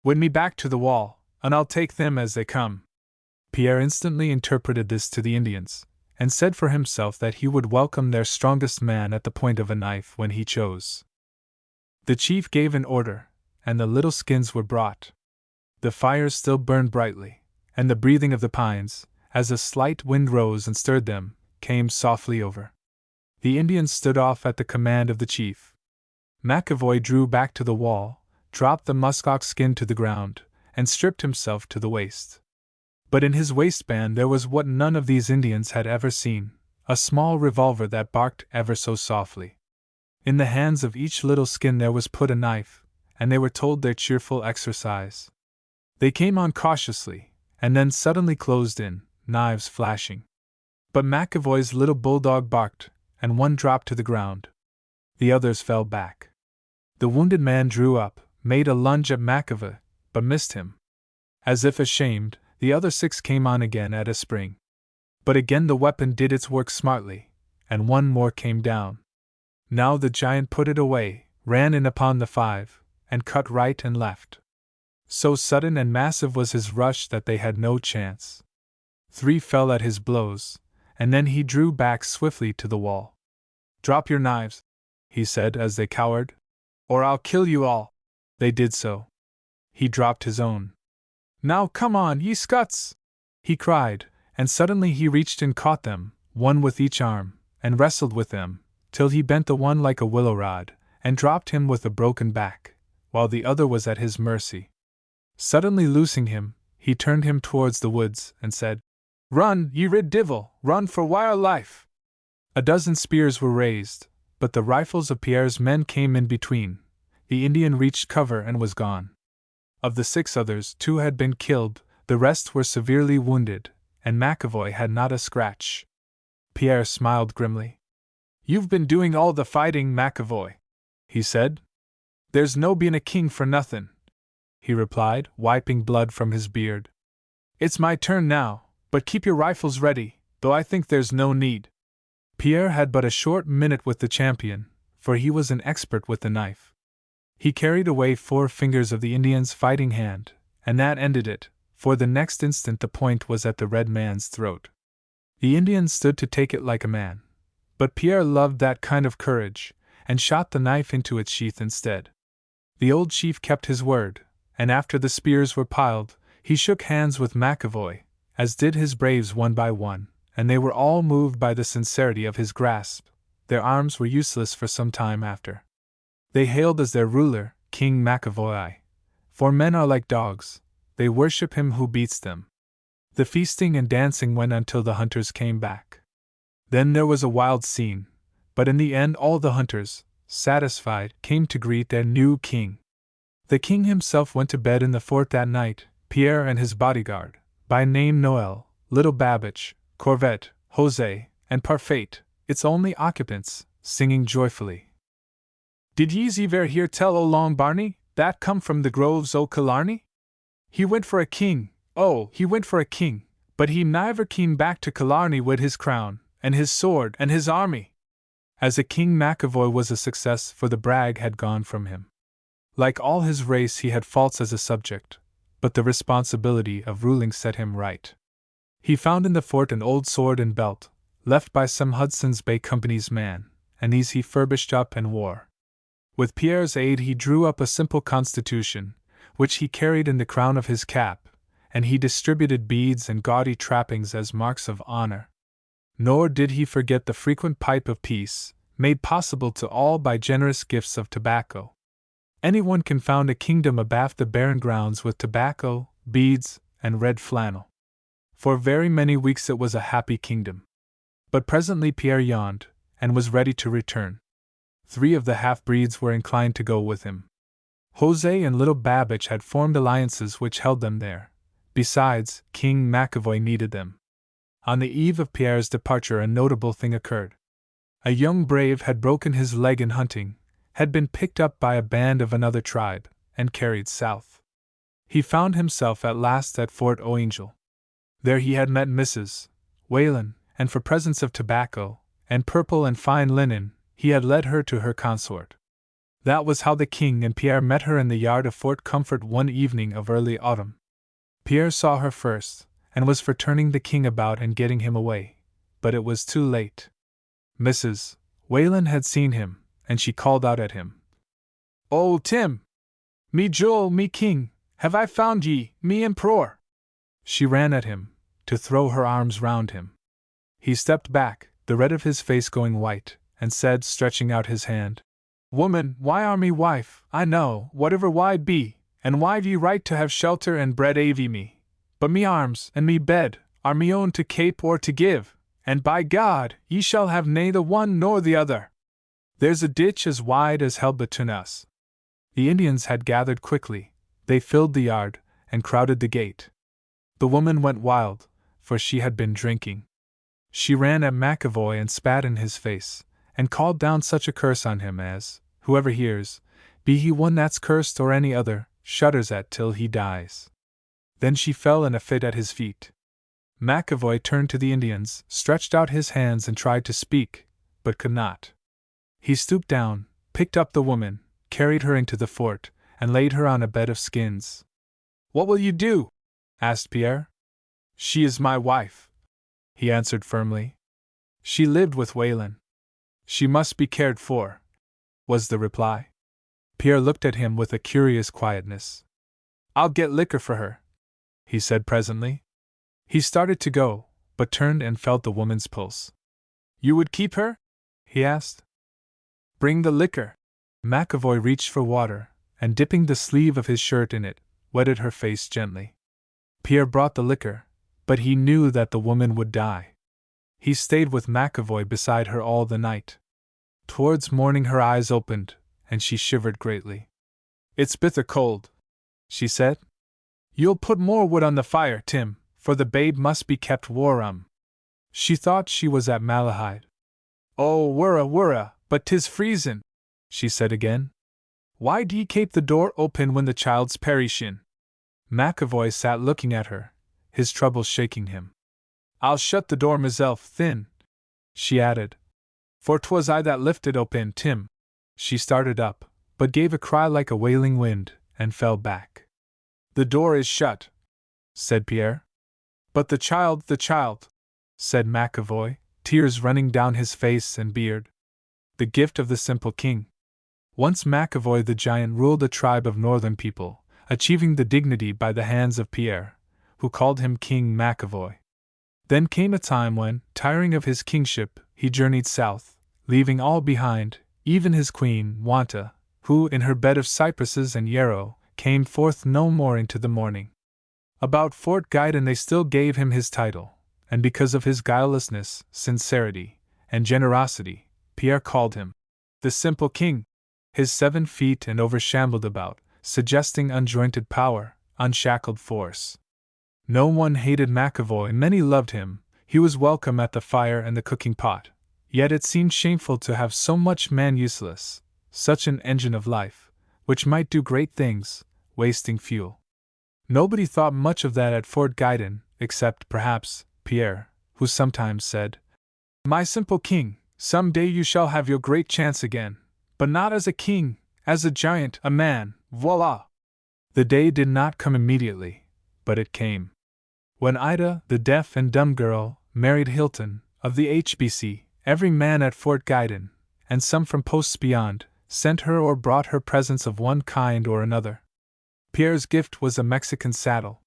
"Win me back to the wall, and I'll take them as they come." Pierre instantly interpreted this to the Indians, and said for himself that he would welcome their strongest man at the point of a knife when he chose. The chief gave an order, and the little skins were brought. The fires still burned brightly, and the breathing of the pines, as a slight wind rose and stirred them, came softly over. The Indians stood off at the command of the chief. McAvoy drew back to the wall, dropped the muskox skin to the ground, and stripped himself to the waist. But in his waistband there was what none of these Indians had ever seen, a small revolver that barked ever so softly. In the hands of each little skin there was put a knife, and they were told their cheerful exercise. They came on cautiously, and then suddenly closed in, knives flashing. But McAvoy's little bulldog barked, and one dropped to the ground. The others fell back. The wounded man drew up, made a lunge at McAvoy, but missed him. As if ashamed, the other 6 came on again at a spring. But again the weapon did its work smartly, and one more came down. Now the giant put it away, ran in upon the 5, and cut right and left. So sudden and massive was his rush that they had no chance. 3 fell at his blows, and then he drew back swiftly to the wall. "Drop your knives," he said as they cowered, "or I'll kill you all." They did so. He dropped his own. "Now come on, ye Scots!" he cried, and suddenly he reached and caught them, one with each arm, and wrestled with them, till he bent the one like a willow rod, and dropped him with a broken back, while the other was at his mercy. Suddenly loosing him, he turned him towards the woods, and said, "Run, ye rid divil, run for wire life!" A dozen spears were raised, but the rifles of Pierre's men came in between. The Indian reached cover and was gone. Of the 6 others, 2 had been killed, the rest were severely wounded, and McAvoy had not a scratch. Pierre smiled grimly. "You've been doing all the fighting, McAvoy," he said. "There's no been a king for nothin'," he replied, wiping blood from his beard. "It's my turn now, but keep your rifles ready, though I think there's no need." Pierre had but a short minute with the champion, for he was an expert with the knife. He carried away 4 fingers of the Indian's fighting hand, and that ended it, for the next instant the point was at the red man's throat. The Indian stood to take it like a man, but Pierre loved that kind of courage, and shot the knife into its sheath instead. The old chief kept his word, and after the spears were piled, he shook hands with McAvoy, as did his braves one by one, and they were all moved by the sincerity of his grasp. Their arms were useless for some time after. They hailed as their ruler, King McAvoy. For men are like dogs, they worship him who beats them. The feasting and dancing went until the hunters came back. Then there was a wild scene, but in the end all the hunters, satisfied, came to greet their new king. The king himself went to bed in the fort that night, Pierre and his bodyguard, by name Noel, Little Babbage, Corvette, Jose, and Parfait, its only occupants, singing joyfully. "Did yez ever hear tell o' Long Barney, that come from the groves o' Killarney? He went for a king, oh, he went for a king, but he niver came back to Killarney wid his crown, and his sword, and his army." As a king, McAvoy was a success, for the brag had gone from him. Like all his race, he had faults as a subject, but the responsibility of ruling set him right. He found in the fort an old sword and belt, left by some Hudson's Bay Company's man, and these he furbished up and wore. With Pierre's aid he drew up a simple constitution, which he carried in the crown of his cap, and he distributed beads and gaudy trappings as marks of honor. Nor did he forget the frequent pipe of peace, made possible to all by generous gifts of tobacco. Anyone can found a kingdom abaft the barren grounds with tobacco, beads, and red flannel. For very many weeks it was a happy kingdom. But presently Pierre yawned, and was ready to return. 3 of the half-breeds were inclined to go with him. Jose and Little Babbage had formed alliances which held them there. Besides, King McAvoy needed them. On the eve of Pierre's departure a notable thing occurred. A young brave had broken his leg in hunting, had been picked up by a band of another tribe, and carried south. He found himself at last at Fort O'Angel. There he had met Mrs. Whalen, and for presents of tobacco, and purple and fine linen, he had led her to her consort. That was how the king and Pierre met her in the yard of Fort Comfort one evening of early autumn. Pierre saw her first, and was for turning the king about and getting him away, but it was too late. Mrs. Whalen had seen him, and she called out at him, "Oh, Tim! Me jewel, me king, have I found ye, me emperor?" She ran at him, to throw her arms round him. He stepped back, the red of his face going white, and said, stretching out his hand, "Woman, why are me wife, I know, whatever why'd be, and why've ye right to have shelter and bread avy me, but me arms and me bed are me own to cape or to give, and by God, ye shall have nae the one nor the other. There's a ditch as wide as hell between us." The Indians had gathered quickly, they filled the yard, and crowded the gate. The woman went wild, for she had been drinking. She ran at McAvoy and spat in his face, and called down such a curse on him as, whoever hears, be he one that's cursed or any other, shudders at till he dies. Then she fell in a fit at his feet. McAvoy turned to the Indians, stretched out his hands and tried to speak, but could not. He stooped down, picked up the woman, carried her into the fort, and laid her on a bed of skins. "What will you do?" asked Pierre. "She is my wife," he answered firmly. "She lived with Whalen. She must be cared for," was the reply. Pierre looked at him with a curious quietness. "I'll get liquor for her," he said presently. He started to go, but turned and felt the woman's pulse. "You would keep her?" he asked. "Bring the liquor." McAvoy reached for water, and dipping the sleeve of his shirt in it, wetted her face gently. Pierre brought the liquor, but he knew that the woman would die. He stayed with McAvoy beside her all the night. Towards morning her eyes opened, and she shivered greatly. "It's bitter cold," she said. "You'll put more wood on the fire, Tim, for the babe must be kept warm." She thought she was at Malahide. "Oh, wurra, but 'tis freezin'," she said again. "Why d'ye kape the door open when the child's perishin'?" McAvoy sat looking at her, his troubles shaking him. "I'll shut the door myself, thin," she added. "For 'twas I that lifted open, Tim." She started up, but gave a cry like a wailing wind, and fell back. "The door is shut," said Pierre. "But the child," said McAvoy, tears running down his face and beard. The gift of the simple king. Once McAvoy the giant ruled a tribe of northern people, achieving the dignity by the hands of Pierre, who called him King McAvoy. Then came a time when, tiring of his kingship, he journeyed south, leaving all behind, even his queen, Wanta, who, in her bed of cypresses and yarrow, came forth no more into the morning. About Fort Guyton they still gave him his title, and because of his guilelessness, sincerity, and generosity, Pierre called him the simple king. His 7 feet and over shambled about, suggesting unjointed power, unshackled force. No one hated McAvoy, many loved him. He was welcome at the fire and the cooking pot, yet it seemed shameful to have so much man useless, such an engine of life, which might do great things, wasting fuel. Nobody thought much of that at Fort Guyton, except, perhaps, Pierre, who sometimes said, "My simple king, some day you shall have your great chance again, but not as a king, as a giant, a man, voila!" The day did not come immediately, but it came. When Ida, the deaf and dumb girl, married Hilton, of the HBC, every man at Fort Guyton, and some from posts beyond, sent her or brought her presents of one kind or another. Pierre's gift was a Mexican saddle.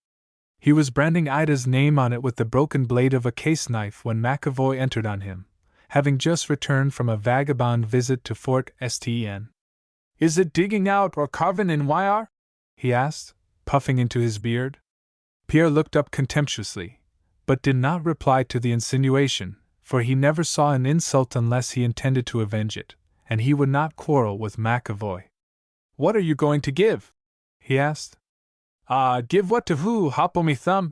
He was branding Ida's name on it with the broken blade of a case knife when McAvoy entered on him, having just returned from a vagabond visit to Fort Sten. "Is it digging out or carving in wire?" he asked, puffing into his beard. Pierre looked up contemptuously, but did not reply to the insinuation, for he never saw an insult unless he intended to avenge it, and he would not quarrel with McAvoy. "What are you going to give?" he asked. Give what to who, hop o' me thumb,"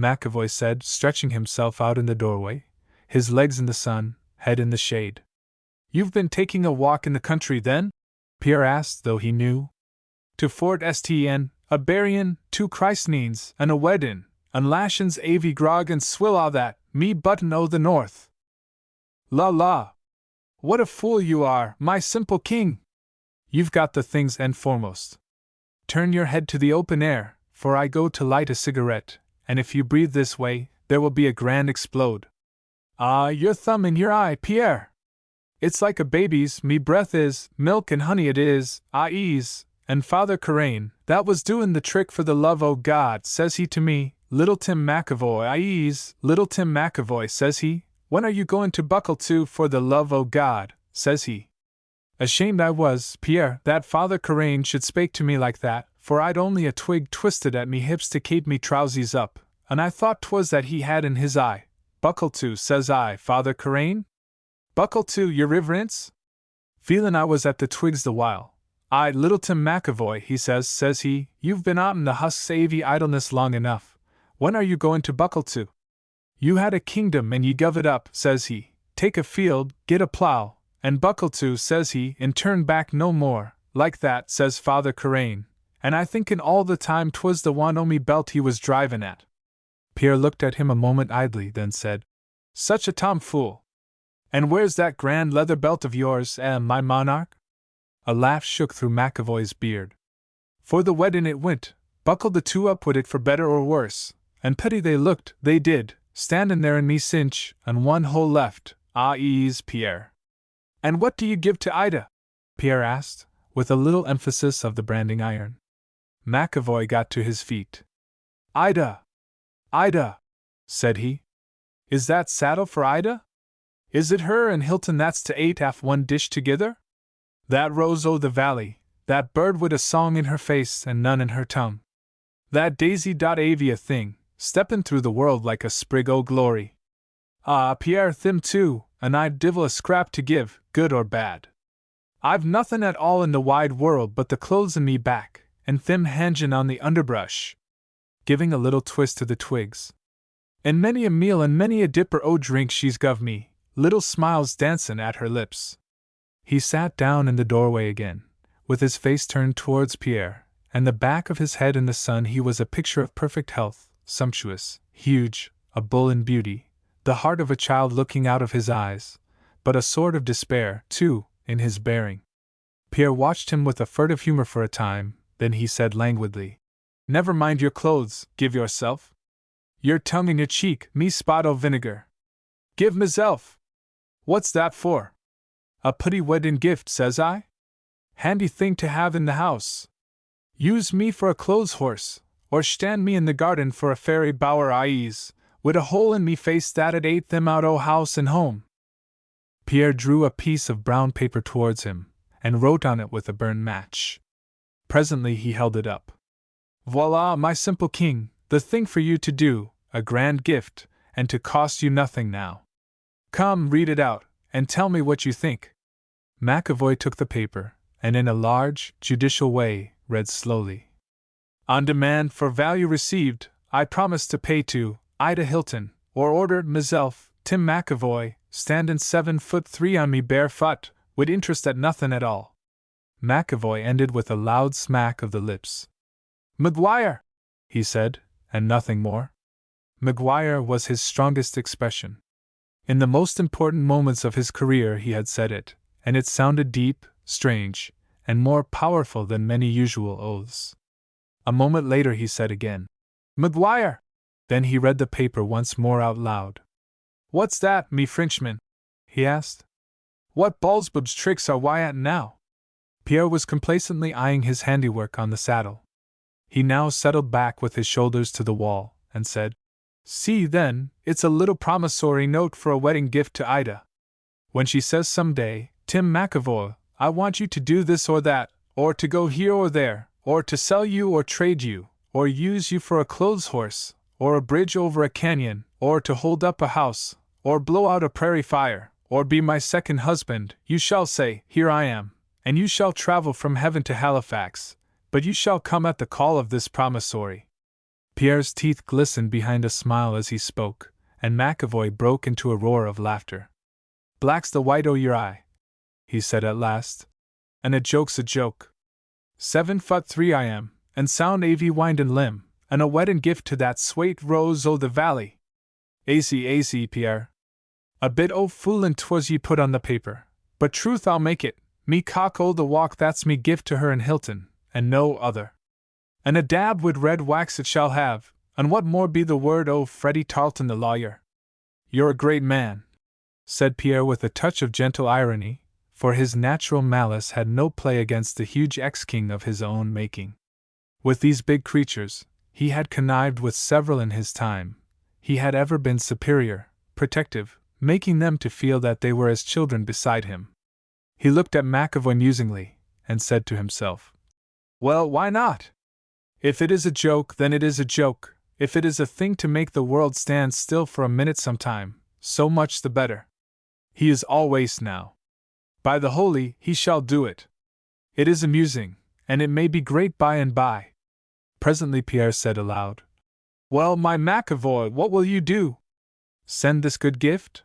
McAvoy said, stretching himself out in the doorway, his legs in the sun, head in the shade. "You've been taking a walk in the country, then?" Pierre asked, though he knew. "To Fort Sten, a berryin', 2 christenings, and a weddin', and lashin's avy grog and swill all that, me button o' the north." La la! What a fool you are, my simple king! You've got the things end foremost. Turn your head to the open air, for I go to light a cigarette, and if you breathe this way, there will be a grand explode. Ah, your thumb in your eye, Pierre! It's like a baby's, me breath is, milk and honey it is, I ease, and Father Corain, that was doin' the trick for the love o' God, says he to me, little Tim McAvoy I ease, little Tim McAvoy, says he, when are you goin' to buckle to for the love o' God, says he. Ashamed I was, Pierre, that Father Corain should spake to me like that, for I'd only a twig twisted at me hips to kape me trousies up, and I thought 'twas that he had in his eye. Buckle to, says I, Father Corain? Buckle to, your riverence? Feelin' I was at the twigs the while. I, little Tim McAvoy, he says he, you've been out in the husks avy idleness long enough. When are you goin' to buckle to? You had a kingdom and ye guv it up, says he. Take a field, get a plough, and buckle to, says he, and turn back no more. Like that, says Father Corain, and I thinkin' all the time 'twas the one o' me belt he was drivin' at. Pierre looked at him a moment idly, then said, Such a tomfool! And where's that grand leather belt of yours, my monarch? A laugh shook through McAvoy's beard. For the weddin' it went, buckled the two up wid it for better or worse, and petty they looked, they did, standin' there in me cinch, and one hole left, ah ease, Pierre. And what do you give to Ida? Pierre asked, with a little emphasis of the branding iron. McAvoy got to his feet. Ida! Ida! Said he. Is that saddle for Ida? Is it her and Hilton that's to ate half one dish together? That rose o' the valley, that bird wid a song in her face and none in her tongue. That daisy.avia thing, steppin' through the world like a sprig o' glory. Ah, Pierre, thim too, and I'd divil a scrap to give, good or bad. I've nothin' at all in the wide world but the clothes in me back, and thim hangin' on the underbrush. Giving a little twist to the twigs. And many a meal and many a dipper o' drink she's guv me, little smiles dancin' at her lips. He sat down in the doorway again, with his face turned towards Pierre, and the back of his head in the sun. He was a picture of perfect health, sumptuous, huge, a bull in beauty, the heart of a child looking out of his eyes, but a sort of despair, too, in his bearing. Pierre watched him with a furtive humor for a time, then he said languidly, Never mind your clothes, give yourself. Your tongue in your cheek, me spot o' vinegar. Give meself. What's that for? A putty weddin' gift, says I? Handy thing to have in the house. Use me for a clothes horse, or stand me in the garden for a fairy bower I ease, wid a hole in me face that'd ate them out o' house and home. Pierre drew a piece of brown paper towards him, and wrote on it with a burned match. Presently he held it up. Voila, my simple king, the thing for you to do, a grand gift, and to cost you nothing now. Come, read it out, and tell me what you think. McAvoy took the paper, and in a large, judicial way, read slowly. On demand for value received, I promise to pay to Ida Hilton, or order meself, Tim McAvoy, standin' 7'3" on me bare foot, wid interest at nothin' at all. McAvoy ended with a loud smack of the lips. McGuire! He said, and nothing more. McGuire was his strongest expression. In the most important moments of his career he had said it, and it sounded deep, strange, and more powerful than many usual oaths. A moment later he said again, McGuire! Then he read the paper once more out loud. What's that, me Frenchman? He asked. What Balsbub's tricks are we at now? Pierre was complacently eyeing his handiwork on the saddle. He now settled back with his shoulders to the wall, and said, See, then, it's a little promissory note for a wedding gift to Ida. When she says some day, Tim McAvoy, I want you to do this or that, or to go here or there, or to sell you or trade you, or use you for a clothes horse, or a bridge over a canyon, or to hold up a house, or blow out a prairie fire, or be my second husband, you shall say, Here I am, and you shall travel from heaven to Halifax, but you shall come at the call of this promissory. Pierre's teeth glistened behind a smile as he spoke, and McAvoy broke into a roar of laughter. Black's the white o' your eye, he said at last, and a joke's a joke. 7'3" I am, and sound avy wind and limb, and a weddin' gift to that swate rose o' the valley. Aisy, Pierre. A bit o' foolin' 'twas ye put on the paper, but truth I'll make it, me cock o' the walk that's me gift to her in Hilton, and no other. And a dab wid red wax it shall have, and what more be the word o' Freddie Tarleton the lawyer. You're a great man, said Pierre with a touch of gentle irony, for his natural malice had no play against the huge ex-king of his own making. With these big creatures, he had connived with several in his time. He had ever been superior, protective, making them to feel that they were as children beside him. He looked at McAvoy musingly, and said to himself, "Well, why not? If it is a joke, then it is a joke. If it is a thing to make the world stand still for a minute sometime, so much the better. He is all waste now. By the holy, he shall do it. It is amusing, and it may be great by and by." Presently Pierre said aloud, "Well, my McAvoy, what will you do? Send this good gift?"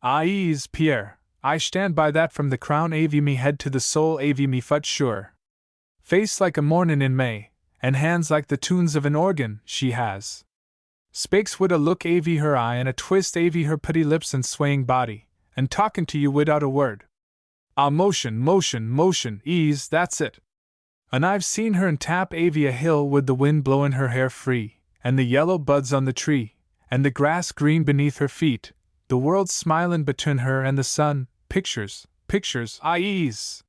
"Aye, Pierre, I stand by that from the crown av me head to the sole av me foot sure. Face like a mornin' in May, and hands like the tunes of an organ, she has. Spakes wid a look av her eye and a twist av her putty lips and swaying body, and talkin' to you without a word. Ah, motion, motion, motion, ease, that's it. And I've seen her and tap av a hill wid the wind blowin' her hair free, and the yellow buds on the tree, and the grass green beneath her feet, the world smilin' between her and the sun, pictures, pictures, ease.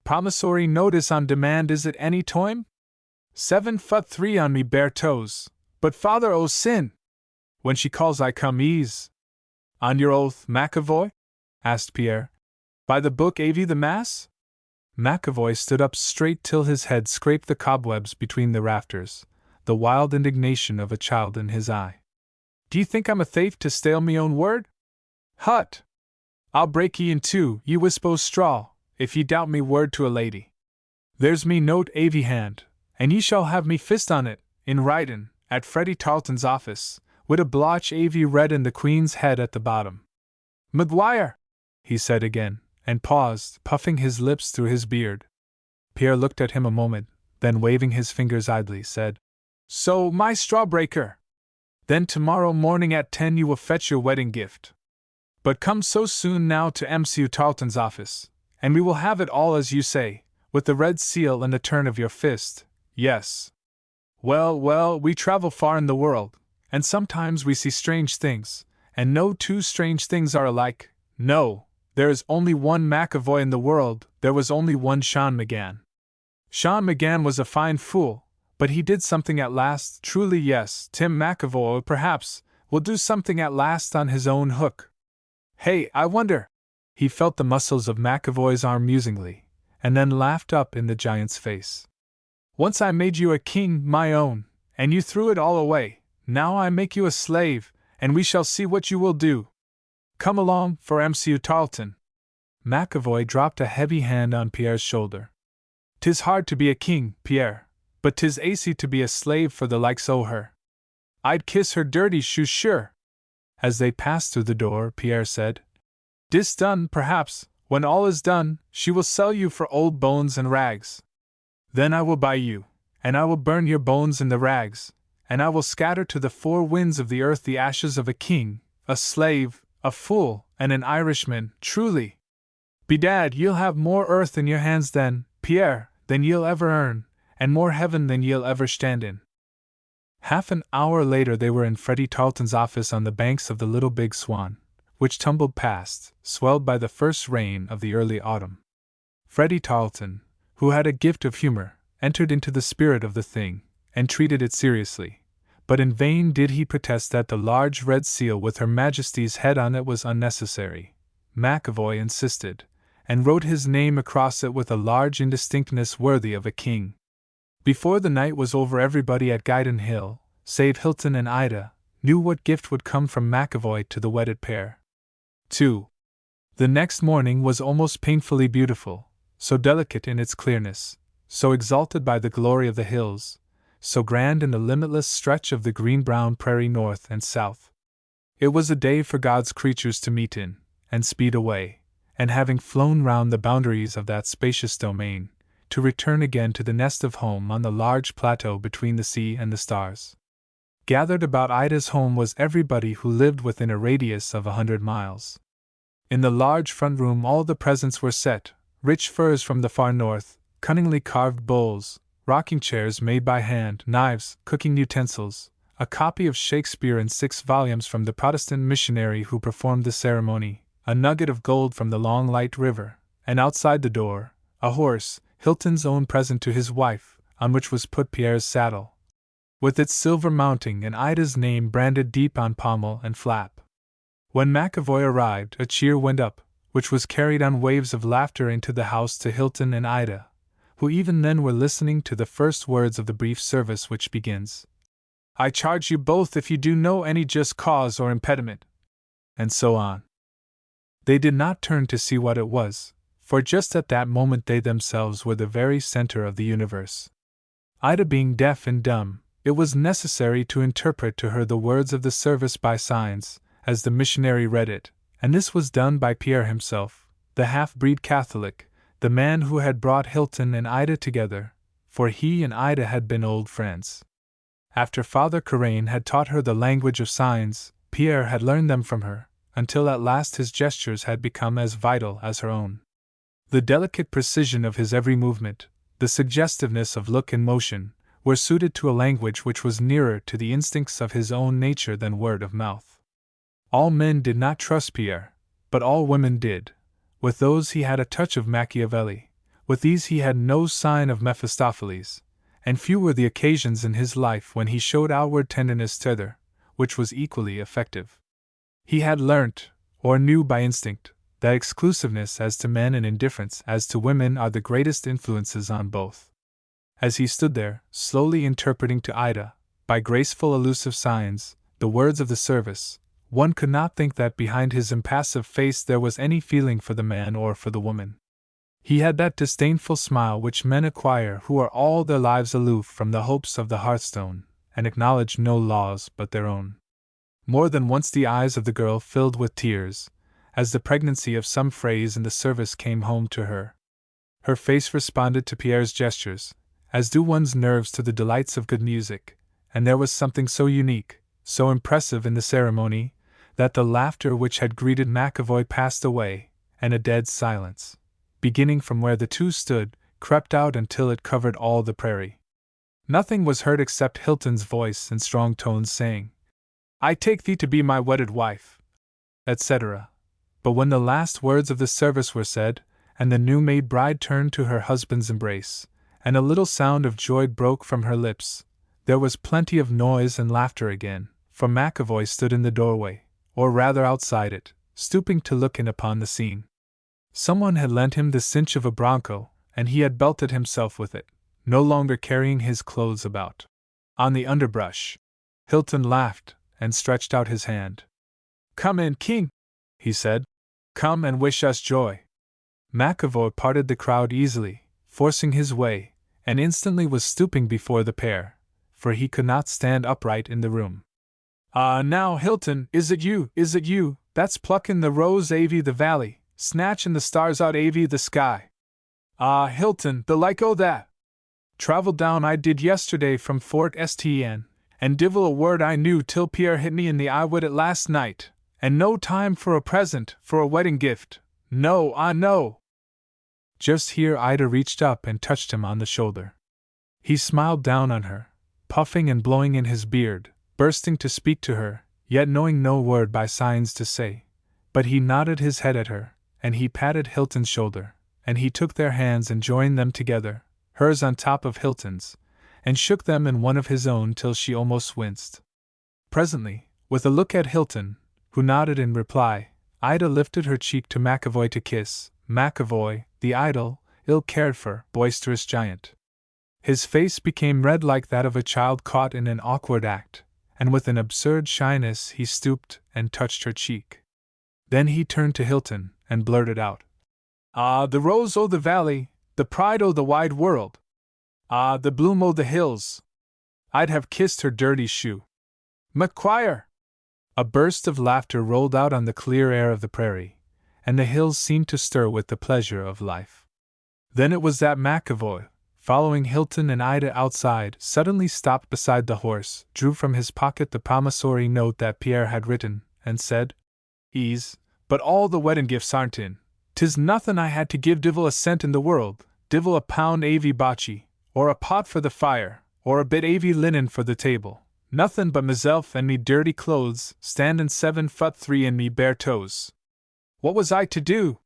Promissory notice on demand, is it any toime? 7 foot 3 on me bare toes, but father o' sin! When she calls I come ease." "On your oath, McAvoy?" asked Pierre. "By the book av the mass?" McAvoy stood up straight till his head scraped the cobwebs between the rafters, the wild indignation of a child in his eye. "D'ye think I'm a thafe to stale me own word? Hut! I'll break ye in two, ye wisp o' straw, if ye doubt me word to a lady. There's me note av hand, and ye shall have me fist on it, in writin', at Freddie Tarleton's office, wid a blotch av red and the Queen's head at the bottom." "Maguire!" he said again, and paused, puffing his lips through his beard. Pierre looked at him a moment, then waving his fingers idly, said, "So, my strawbreaker! Then tomorrow morning at 10 you will fetch your wedding gift. But come so soon now to M.C. Tarleton's office, and we will have it all as you say, with the red seal and the turn of your fist, yes. Well, well, we travel far in the world, and sometimes we see strange things, and no two strange things are alike. No, there is only one McAvoy in the world, there was only one Sean McGann. Sean McGann was a fine fool, but he did something at last, truly yes, Tim McAvoy, perhaps, will do something at last on his own hook. Hey, I wonder!" He felt the muscles of McAvoy's arm musingly, and then laughed up in the giant's face. "Once I made you a king, my own, and you threw it all away. Now I make you a slave, and we shall see what you will do. Come along, for M.C. Tarleton." McAvoy dropped a heavy hand on Pierre's shoulder. "'Tis hard to be a king, Pierre, but 'tis aisy to be a slave for the likes o' her. I'd kiss her dirty shoes sure." As they passed through the door, Pierre said, "'Dis done, perhaps, when all is done, she will sell you for old bones and rags. Then I will buy you, and I will burn your bones in the rags, and I will scatter to the four winds of the earth the ashes of a king, a slave, a fool, and an Irishman, truly. Bedad, ye'll have more earth in your hands then, Pierre, than ye'll ever earn, and more heaven than ye'll ever stand in." Half an hour later they were in Freddie Tarleton's office on the banks of the Little Big Swan, which tumbled past, swelled by the first rain of the early autumn. Freddie Tarleton, who had a gift of humor, entered into the spirit of the thing, and treated it seriously, but in vain did he protest that the large red seal with Her Majesty's head on it was unnecessary. McAvoy insisted, and wrote his name across it with a large indistinctness worthy of a king. Before the night was over, everybody at Guyton Hill, save Hilton and Ida, knew what gift would come from McAvoy to the wedded pair. 2. The next morning was almost painfully beautiful, so delicate in its clearness, so exalted by the glory of the hills, so grand in the limitless stretch of the green-brown prairie north and south. It was a day for God's creatures to meet in, and speed away, and having flown round the boundaries of that spacious domain, to return again to the nest of home on the large plateau between the sea and the stars. Gathered about Ida's home was everybody who lived within a radius of 100 miles. In the large front room all the presents were set: rich furs from the far north, cunningly carved bowls, rocking chairs made by hand, knives, cooking utensils, a copy of Shakespeare in 6 volumes from the Protestant missionary who performed the ceremony, a nugget of gold from the long light river, and outside the door, a horse, Hilton's own present to his wife, on which was put Pierre's saddle, with its silver mounting and Ida's name branded deep on pommel and flap. When McAvoy arrived, a cheer went up, which was carried on waves of laughter into the house to Hilton and Ida, who even then were listening to the first words of the brief service which begins, "I charge you both if you do know any just cause or impediment," and so on. They did not turn to see what it was, for just at that moment they themselves were the very center of the universe. Ida being deaf and dumb, it was necessary to interpret to her the words of the service by signs, as the missionary read it, and this was done by Pierre himself, the half-breed Catholic, the man who had brought Hilton and Ida together, for he and Ida had been old friends. After Father Corain had taught her the language of signs, Pierre had learned them from her, until at last his gestures had become as vital as her own. The delicate precision of his every movement, the suggestiveness of look and motion, were suited to a language which was nearer to the instincts of his own nature than word of mouth. All men did not trust Pierre, but all women did. With those he had a touch of Machiavelli, with these he had no sign of Mephistopheles, and few were the occasions in his life when he showed outward tenderness thither, which was equally effective. He had learnt, or knew by instinct, that exclusiveness as to men and indifference as to women are the greatest influences on both. As he stood there, slowly interpreting to Ida, by graceful elusive signs, the words of the service, one could not think that behind his impassive face there was any feeling for the man or for the woman. He had that disdainful smile which men acquire who are all their lives aloof from the hopes of the hearthstone, and acknowledge no laws but their own. More than once the eyes of the girl filled with tears, as the pregnancy of some phrase in the service came home to her. Her face responded to Pierre's gestures, as do one's nerves to the delights of good music, and there was something so unique, so impressive in the ceremony, that the laughter which had greeted McAvoy passed away, and a dead silence, beginning from where the two stood, crept out until it covered all the prairie. Nothing was heard except Hilton's voice in strong tones saying, "I take thee to be my wedded wife," etc. But when the last words of the service were said, and the new-made bride turned to her husband's embrace, and a little sound of joy broke from her lips, there was plenty of noise and laughter again, for McAvoy stood in the doorway, or rather outside it, stooping to look in upon the scene. Someone had lent him the cinch of a bronco, and he had belted himself with it, no longer carrying his clothes about. On the underbrush, Hilton laughed and stretched out his hand. "Come in, King," he said. "Come and wish us joy." McAvoy parted the crowd easily, forcing his way, and instantly was stooping before the pair, for he could not stand upright in the room. "Ah, now, Hilton, is it you, that's pluckin' the rose avy the valley, snatchin' the stars out avy the sky? Ah, Hilton, the like o' that! Travelled down I did yesterday from Fort St. and divil a word I knew till Pierre hit me in the eye wid it last night, and no time for a present, for a wedding gift, no, no!" Just here Ida reached up and touched him on the shoulder. He smiled down on her, puffing and blowing in his beard, bursting to speak to her, yet knowing no word by signs to say, but he nodded his head at her, and he patted Hilton's shoulder, and he took their hands and joined them together, hers on top of Hilton's, and shook them in one of his own till she almost winced. Presently, with a look at Hilton, who nodded in reply, Ida lifted her cheek to McAvoy to kiss, McAvoy, the idle, ill-cared-for, boisterous giant. His face became red like that of a child caught in an awkward act, and with an absurd shyness he stooped and touched her cheek. Then he turned to Hilton, and blurted out, "Ah, the rose o' the valley, the pride o' the wide world! Ah, the bloom o' the hills! I'd have kissed her dirty shoe! McQuire!" A burst of laughter rolled out on the clear air of the prairie, and the hills seemed to stir with the pleasure of life. Then it was that McAvoy, following Hilton and Ida outside, suddenly stopped beside the horse, drew from his pocket the promissory note that Pierre had written, and said, "Ease, but all the wedding gifts aren't in. 'Tis nothin' I had to give divil a cent in the world, divil a pound avy bocce, or a pot for the fire, or a bit avy linen for the table. Nothin' but meself and me dirty clothes, standin' 7 foot 3 in me bare toes. What was I to do?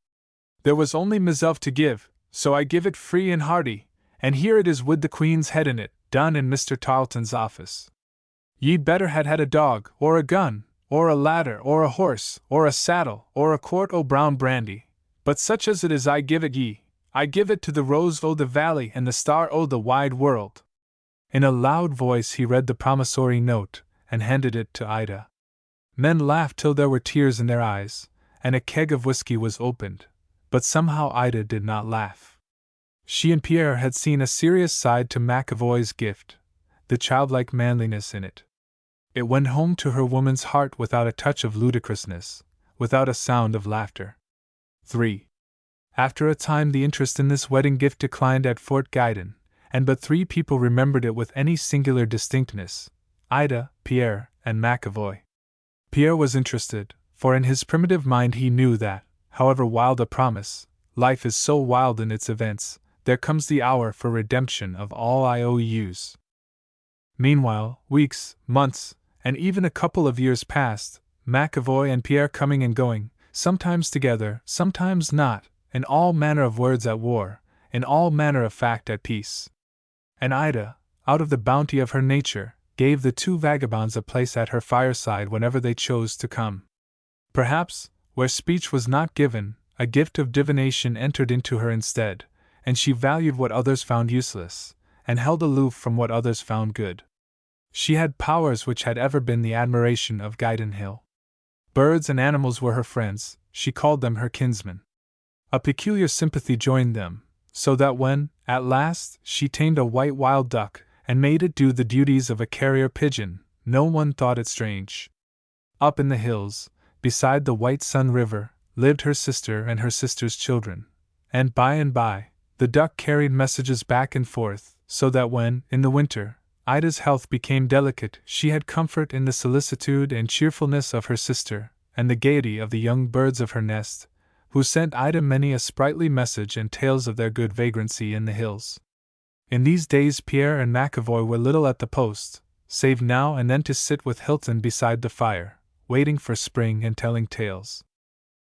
There was only meself to give, so I give it free and hearty, and here it is with the Queen's head in it, done in Mr. Tarleton's office. Ye'd better had a dog, or a gun, or a ladder, or a horse, or a saddle, or a quart o' brown brandy, but such as it is I give it ye. I give it to the Rose o' the Valley and the Star o' the wide world." In a loud voice he read the promissory note, and handed it to Ida. Men laughed till there were tears in their eyes, and a keg of whiskey was opened, but somehow Ida did not laugh. She and Pierre had seen a serious side to McAvoy's gift, the childlike manliness in it. It went home to her woman's heart without a touch of ludicrousness, without a sound of laughter. 3. After a time the interest in this wedding gift declined at Fort Gaydon, and but 3 people remembered it with any singular distinctness: Ida, Pierre, and McAvoy. Pierre was interested, for in his primitive mind he knew that, however wild a promise, life is so wild in its events, there comes the hour for redemption of all IOUs. Meanwhile, weeks, months, and even a couple of years passed, McAvoy and Pierre coming and going, sometimes together, sometimes not, in all manner of words at war, in all manner of fact at peace. And Ida, out of the bounty of her nature, gave the 2 vagabonds a place at her fireside whenever they chose to come. Perhaps, where speech was not given, a gift of divination entered into her instead, and she valued what others found useless, and held aloof from what others found good. She had powers which had ever been the admiration of Gaydon Hill. Birds and animals were her friends, she called them her kinsmen. A peculiar sympathy joined them, so that when, at last, she tamed a white wild duck, and made it do the duties of a carrier pigeon, no one thought it strange. Up in the hills, beside the White Sun River, lived her sister and her sister's children, and by, the duck carried messages back and forth, so that when, in the winter, Ida's health became delicate, she had comfort in the solicitude and cheerfulness of her sister, and the gaiety of the young birds of her nest, who sent Ida many a sprightly message and tales of their good vagrancy in the hills. In these days Pierre and McAvoy were little at the post, save now and then to sit with Hilton beside the fire, waiting for spring and telling tales.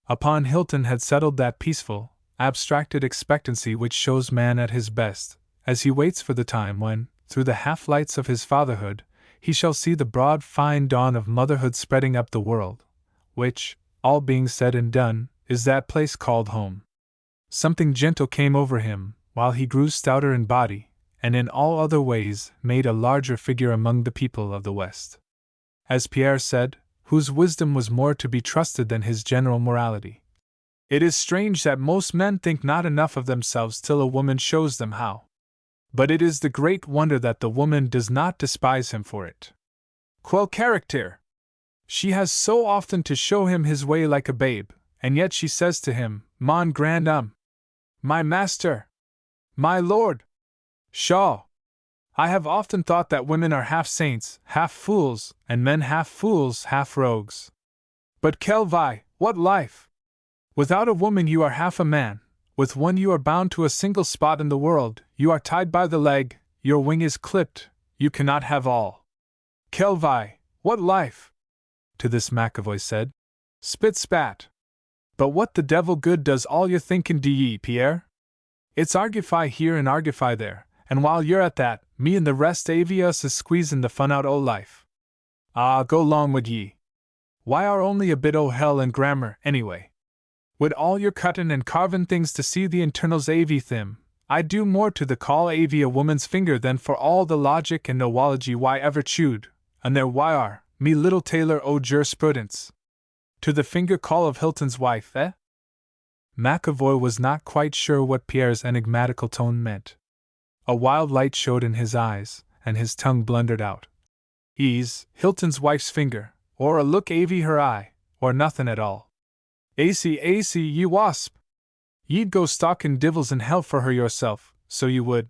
Upon Hilton had settled that peaceful, abstracted expectancy which shows man at his best, as he waits for the time when, through the half-lights of his fatherhood, he shall see the broad fine dawn of motherhood spreading up the world, which, all being said and done, is that place called home. Something gentle came over him, while he grew stouter in body, and in all other ways made a larger figure among the people of the West. As Pierre said, whose wisdom was more to be trusted than his general morality, "It is strange that most men think not enough of themselves till a woman shows them how. But it is the great wonder that the woman does not despise him for it. Quel caractère! She has so often to show him his way like a babe, and yet she says to him, Mon grand homme, my master, my lord. Pshaw! I have often thought that women are half saints, half fools, and men half fools, half rogues. But quelle vie, what life! Without a woman you are half a man. With one you are bound to a single spot in the world, you are tied by the leg, your wing is clipped, you cannot have all. Quelle vie, what life! To this McAvoy said, Spit spat. But what the devil good does all your thinkin' do ye, Pierre? It's argufy here and argufy there, and while you're at that, me and the rest avy us is squeezin' the fun out o' life. Ah, go long wid ye. Why are only a bit o' hell and grammar, anyway? Wid all your cuttin' and carvin' things to see the internals avy thim, I'd do more to the call avy a woman's finger than for all the logic and noology why ever chewed, and there why are, me little tailor o' jurisprudence. To the finger call of Hilton's wife, eh? McAvoy was not quite sure what Pierre's enigmatical tone meant. A wild light showed in his eyes, and his tongue blundered out. Ease, Hilton's wife's finger, or a look avy her eye, or nothin' at all. Acy, ye wasp! Ye'd go stalkin' divils in hell for her yourself, so you would.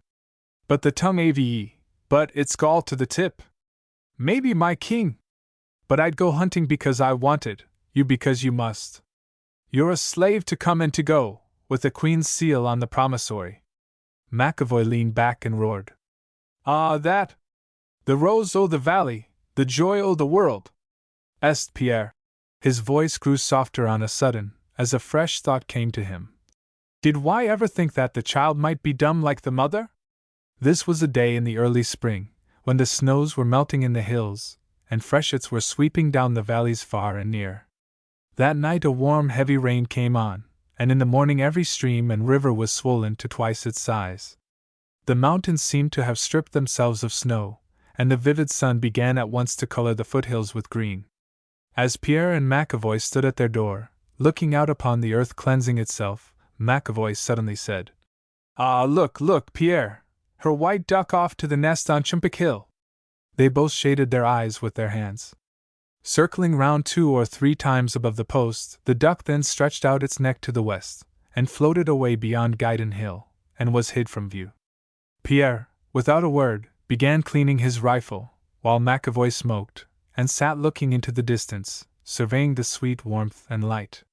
But the tongue ave, but it's gall to the tip. Maybe my king. But I'd go hunting because I wanted, you because you must. You're a slave to come and to go, with the queen's seal on the promissory. McAvoy leaned back and roared. Ah, that! The rose o' the valley, the joy o' the world! Est Pierre. His voice grew softer on a sudden, as a fresh thought came to him. Did why ever think that the child might be dumb like the mother? This was a day in the early spring, when the snows were melting in the hills, and freshets were sweeping down the valleys far and near. That night a warm, heavy rain came on, and in the morning every stream and river was swollen to twice its size. The mountains seemed to have stripped themselves of snow, and the vivid sun began at once to color the foothills with green. As Pierre and McAvoy stood at their door, looking out upon the earth cleansing itself, McAvoy suddenly said, Ah, look, Pierre! Her white duck off to the nest on Chumpic Hill! They both shaded their eyes with their hands. Circling round 2 or 3 times above the post, the duck then stretched out its neck to the west, and floated away beyond Guyden Hill, and was hid from view. Pierre, without a word, began cleaning his rifle, while McAvoy smoked, and sat looking into the distance, surveying the sweet warmth and light.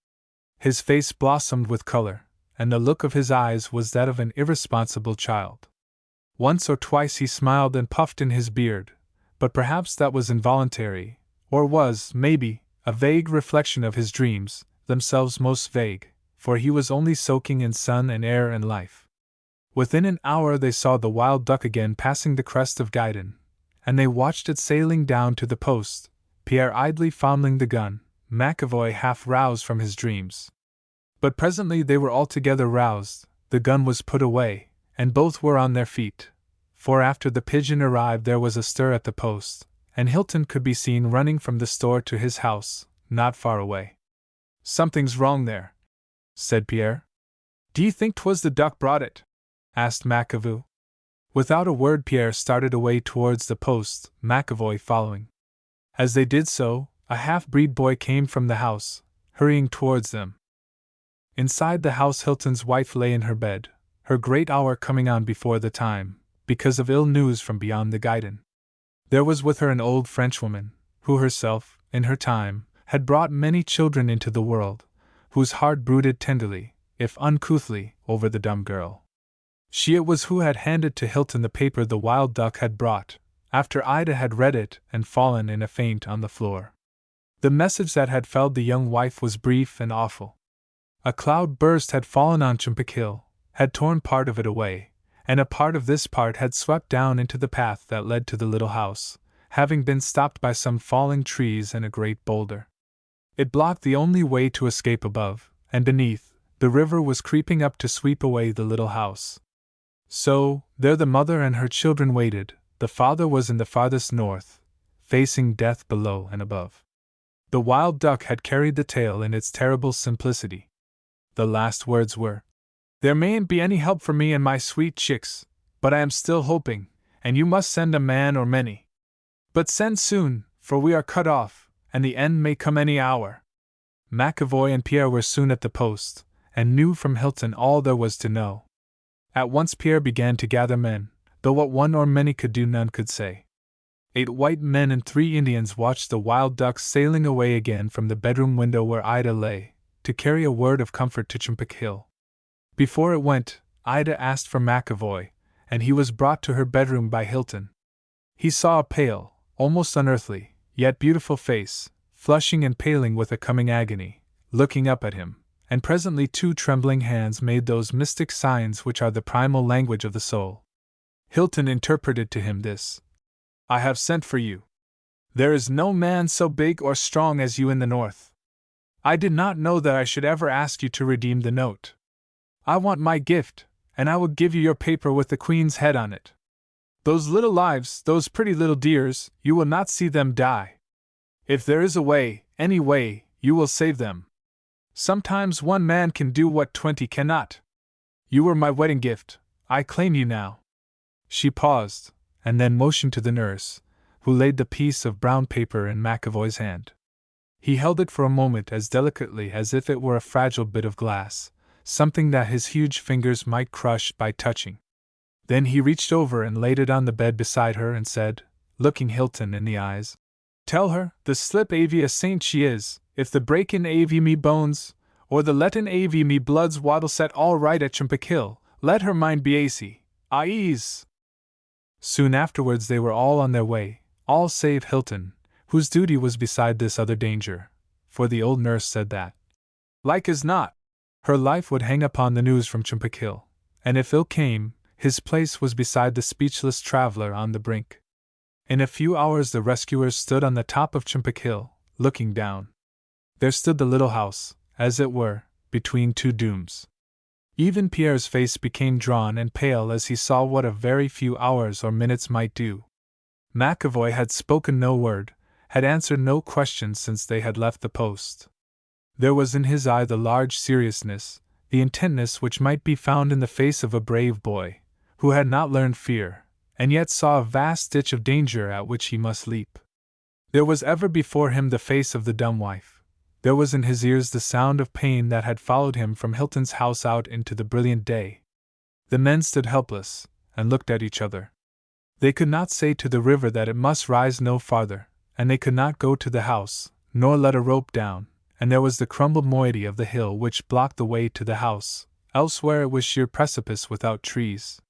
His face blossomed with color, and the look of his eyes was that of an irresponsible child. Once or twice he smiled and puffed in his beard, but perhaps that was involuntary, or was, maybe, a vague reflection of his dreams, themselves most vague, for he was only soaking in sun and air and life. Within an hour they saw the wild duck again passing the crest of Guyden, and they watched it sailing down to the post, Pierre idly fondling the gun, McAvoy half roused from his dreams. But presently they were altogether roused, the gun was put away, and both were on their feet, for after the pigeon arrived there was a stir at the post, and Hilton could be seen running from the store to his house, not far away. Something's wrong there, said Pierre. D'ye think 'twas the duck brought it? Asked McAvoy. Without a word Pierre started away towards the post, McAvoy following. As they did so, a half-breed boy came from the house, hurrying towards them. Inside the house Hilton's wife lay in her bed, her great hour coming on before the time, because of ill news from beyond the Guyden. There was with her an old Frenchwoman, who herself, in her time, had brought many children into the world, whose heart brooded tenderly, if uncouthly, over the dumb girl. She it was who had handed to Hilton the paper the wild duck had brought, after Ida had read it and fallen in a faint on the floor. The message that had felled the young wife was brief and awful. A cloud burst had fallen on Chumpic Hill, had torn part of it away, and a part of this part had swept down into the path that led to the little house, having been stopped by some falling trees and a great boulder. It blocked the only way to escape above, and beneath, the river was creeping up to sweep away the little house. So, there the mother and her children waited. The father was in the farthest north, facing death below and above. The wild duck had carried the tale in its terrible simplicity. The last words were, There mayn't be any help for me and my sweet chicks, but I am still hoping, and you must send a man or many. But send soon, for we are cut off, and the end may come any hour. McAvoy and Pierre were soon at the post, and knew from Hilton all there was to know. At once Pierre began to gather men, though what one or many could do none could say. 8 white men and 3 Indians watched the wild duck sailing away again from the bedroom window where Ida lay, to carry a word of comfort to Chumpic Hill. Before it went, Ida asked for McAvoy, and he was brought to her bedroom by Hilton. He saw a pale, almost unearthly, yet beautiful face, flushing and paling with a coming agony, looking up at him, and presently 2 trembling hands made those mystic signs which are the primal language of the soul. Hilton interpreted to him this. I have sent for you. There is no man so big or strong as you in the north. I did not know that I should ever ask you to redeem the note. I want my gift, and I will give you your paper with the Queen's head on it. Those little lives, those pretty little dears, you will not see them die. If there is a way, any way, you will save them. Sometimes one man can do what 20 cannot. You were my wedding gift, I claim you now. She paused, and then motioned to the nurse, who laid the piece of brown paper in McAvoy's hand. He held it for a moment as delicately as if it were a fragile bit of glass, something that his huge fingers might crush by touching. Then he reached over and laid it on the bed beside her and said, looking Hilton in the eyes, "Tell her, the slip avie a saint she is, if the breakin' avie me bones, or the lettin' avie me bloods waddle set all right at Chimpekill, let her mind be acy, ease." Soon afterwards they were all on their way, all save Hilton, whose duty was beside this other danger, for the old nurse said that, like as not, her life would hang upon the news from Chimpekill, and if ill came, his place was beside the speechless traveler on the brink. In a few hours the rescuers stood on the top of Chimpekill, looking down. There stood the little house, as it were, between two dooms. Even Pierre's face became drawn and pale as he saw what a very few hours or minutes might do. McAvoy had spoken no word, had answered no question since they had left the post. There was in his eye the large seriousness, the intentness which might be found in the face of a brave boy, who had not learned fear, and yet saw a vast ditch of danger at which he must leap. There was ever before him the face of the dumb wife. There was in his ears the sound of pain that had followed him from Hilton's house out into the brilliant day. The men stood helpless, and looked at each other. They could not say to the river that it must rise no farther, and they could not go to the house, nor let a rope down, and there was the crumbled moiety of the hill which blocked the way to the house, elsewhere it was sheer precipice without trees.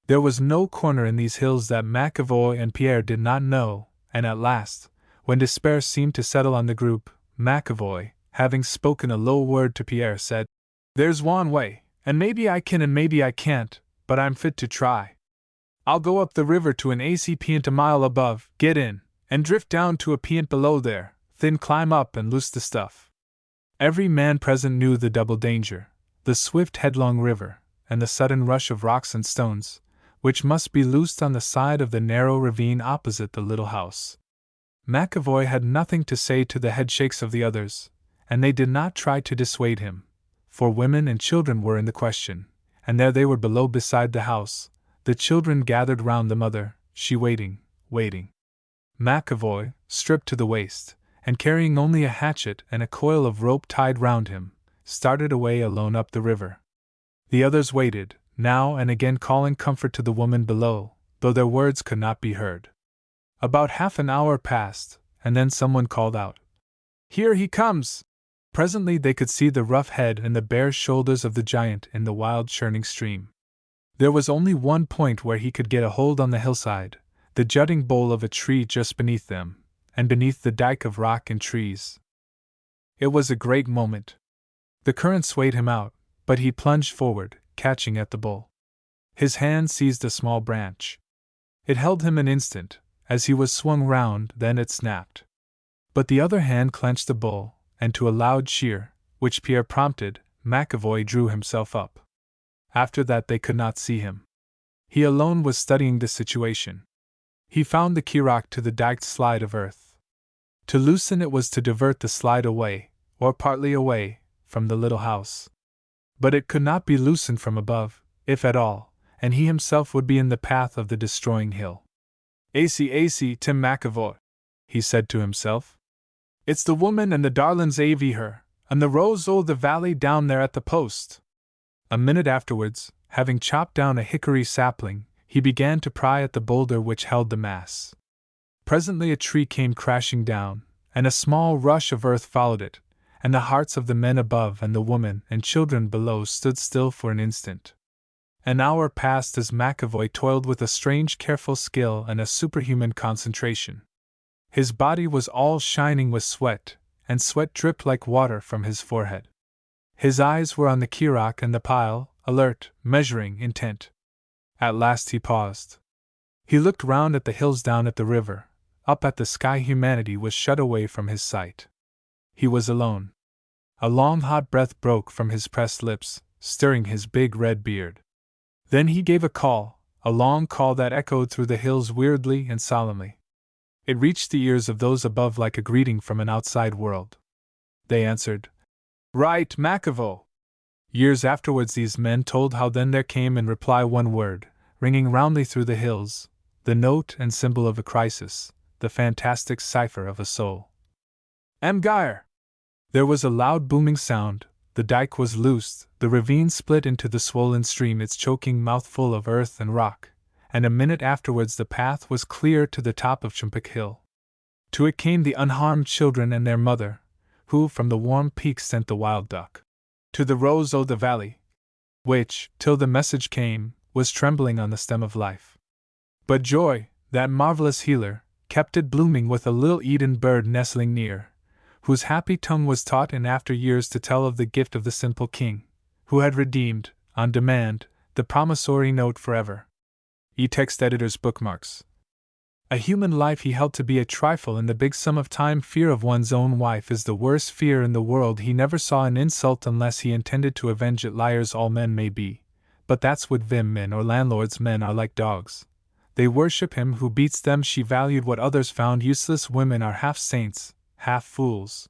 There was no corner in these hills that McAvoy and Pierre did not know, and at last, when despair seemed to settle on the group, McAvoy, having spoken a low word to Pierre, said, "There's one way, and maybe I can and maybe I can't, but I'm fit to try. I'll go up the river to an AC p'int a mile above, get in, and drift down to a p'int below there, then climb up and loose the stuff." Every man present knew the double danger, the swift headlong river, and the sudden rush of rocks and stones, which must be loosed on the side of the narrow ravine opposite the little house. McAvoy had nothing to say to the headshakes of the others, and they did not try to dissuade him, for women and children were in the question, and there they were below beside the house, the children gathered round the mother, she waiting. McAvoy, stripped to the waist, and carrying only a hatchet and a coil of rope tied round him, started away alone up the river. The others waited, now and again calling comfort to the woman below, though their words could not be heard. About half an hour passed, and then someone called out, "Here he comes!" Presently they could see the rough head and the bare shoulders of the giant in the wild churning stream. There was only one point where he could get a hold on the hillside, the jutting bole of a tree just beneath them, and beneath the dike of rock and trees. It was a great moment. The current swayed him out, but he plunged forward, catching at the bole. His hand seized a small branch. It held him an instant, as he was swung round, then it snapped. But the other hand clenched the bole, and to a loud cheer, which Pierre prompted, McAvoy drew himself up. After that they could not see him. He alone was studying the situation. He found the keyrock to the diked slide of earth. To loosen it was to divert the slide away, or partly away, from the little house. But it could not be loosened from above, if at all, and he himself would be in the path of the destroying hill. "AC, Tim McAvoy," he said to himself. "It's the woman and the darlin's avie her, and the rose o' the valley down there at the post." A minute afterwards, having chopped down a hickory sapling, he began to pry at the boulder which held the mass. Presently a tree came crashing down, and a small rush of earth followed it, and the hearts of the men above and the women and children below stood still for an instant. An hour passed as McAvoy toiled with a strange careful skill and a superhuman concentration. His body was all shining with sweat, and sweat dripped like water from his forehead. His eyes were on the keyrock and the pile, alert, measuring, intent. At last he paused. He looked round at the hills, down at the river, up at the sky. Humanity was shut away from his sight. He was alone. A long hot breath broke from his pressed lips, stirring his big red beard. Then he gave a call, a long call that echoed through the hills weirdly and solemnly. It reached the ears of those above like a greeting from an outside world. They answered, "Right, McAvoy." Years afterwards these men told how then there came in reply one word, ringing roundly through the hills, the note and symbol of a crisis, the fantastic cipher of a soul. "M'Guire!" There was a loud booming sound, the dike was loosed, the ravine split into the swollen stream, its choking mouth full of earth and rock, and a minute afterwards the path was clear to the top of Chumpik Hill. To it came the unharmed children and their mother, who from the warm peak sent the wild duck. To the rose o' the valley, which, till the message came, was trembling on the stem of life. But joy, that marvelous healer, kept it blooming with a little Eden bird nestling near, whose happy tongue was taught in after years to tell of the gift of the simple king, who had redeemed, on demand, the promissory note forever. E-text editor's bookmarks. A human life he held to be a trifle in the big sum of time. Fear of one's own wife is the worst fear in the world. He never saw an insult unless he intended to avenge it. Liars all men may be, but that's what vim men or landlords. Men are like dogs. They worship him who beats them. She valued what others found useless. Women are half saints, half fools.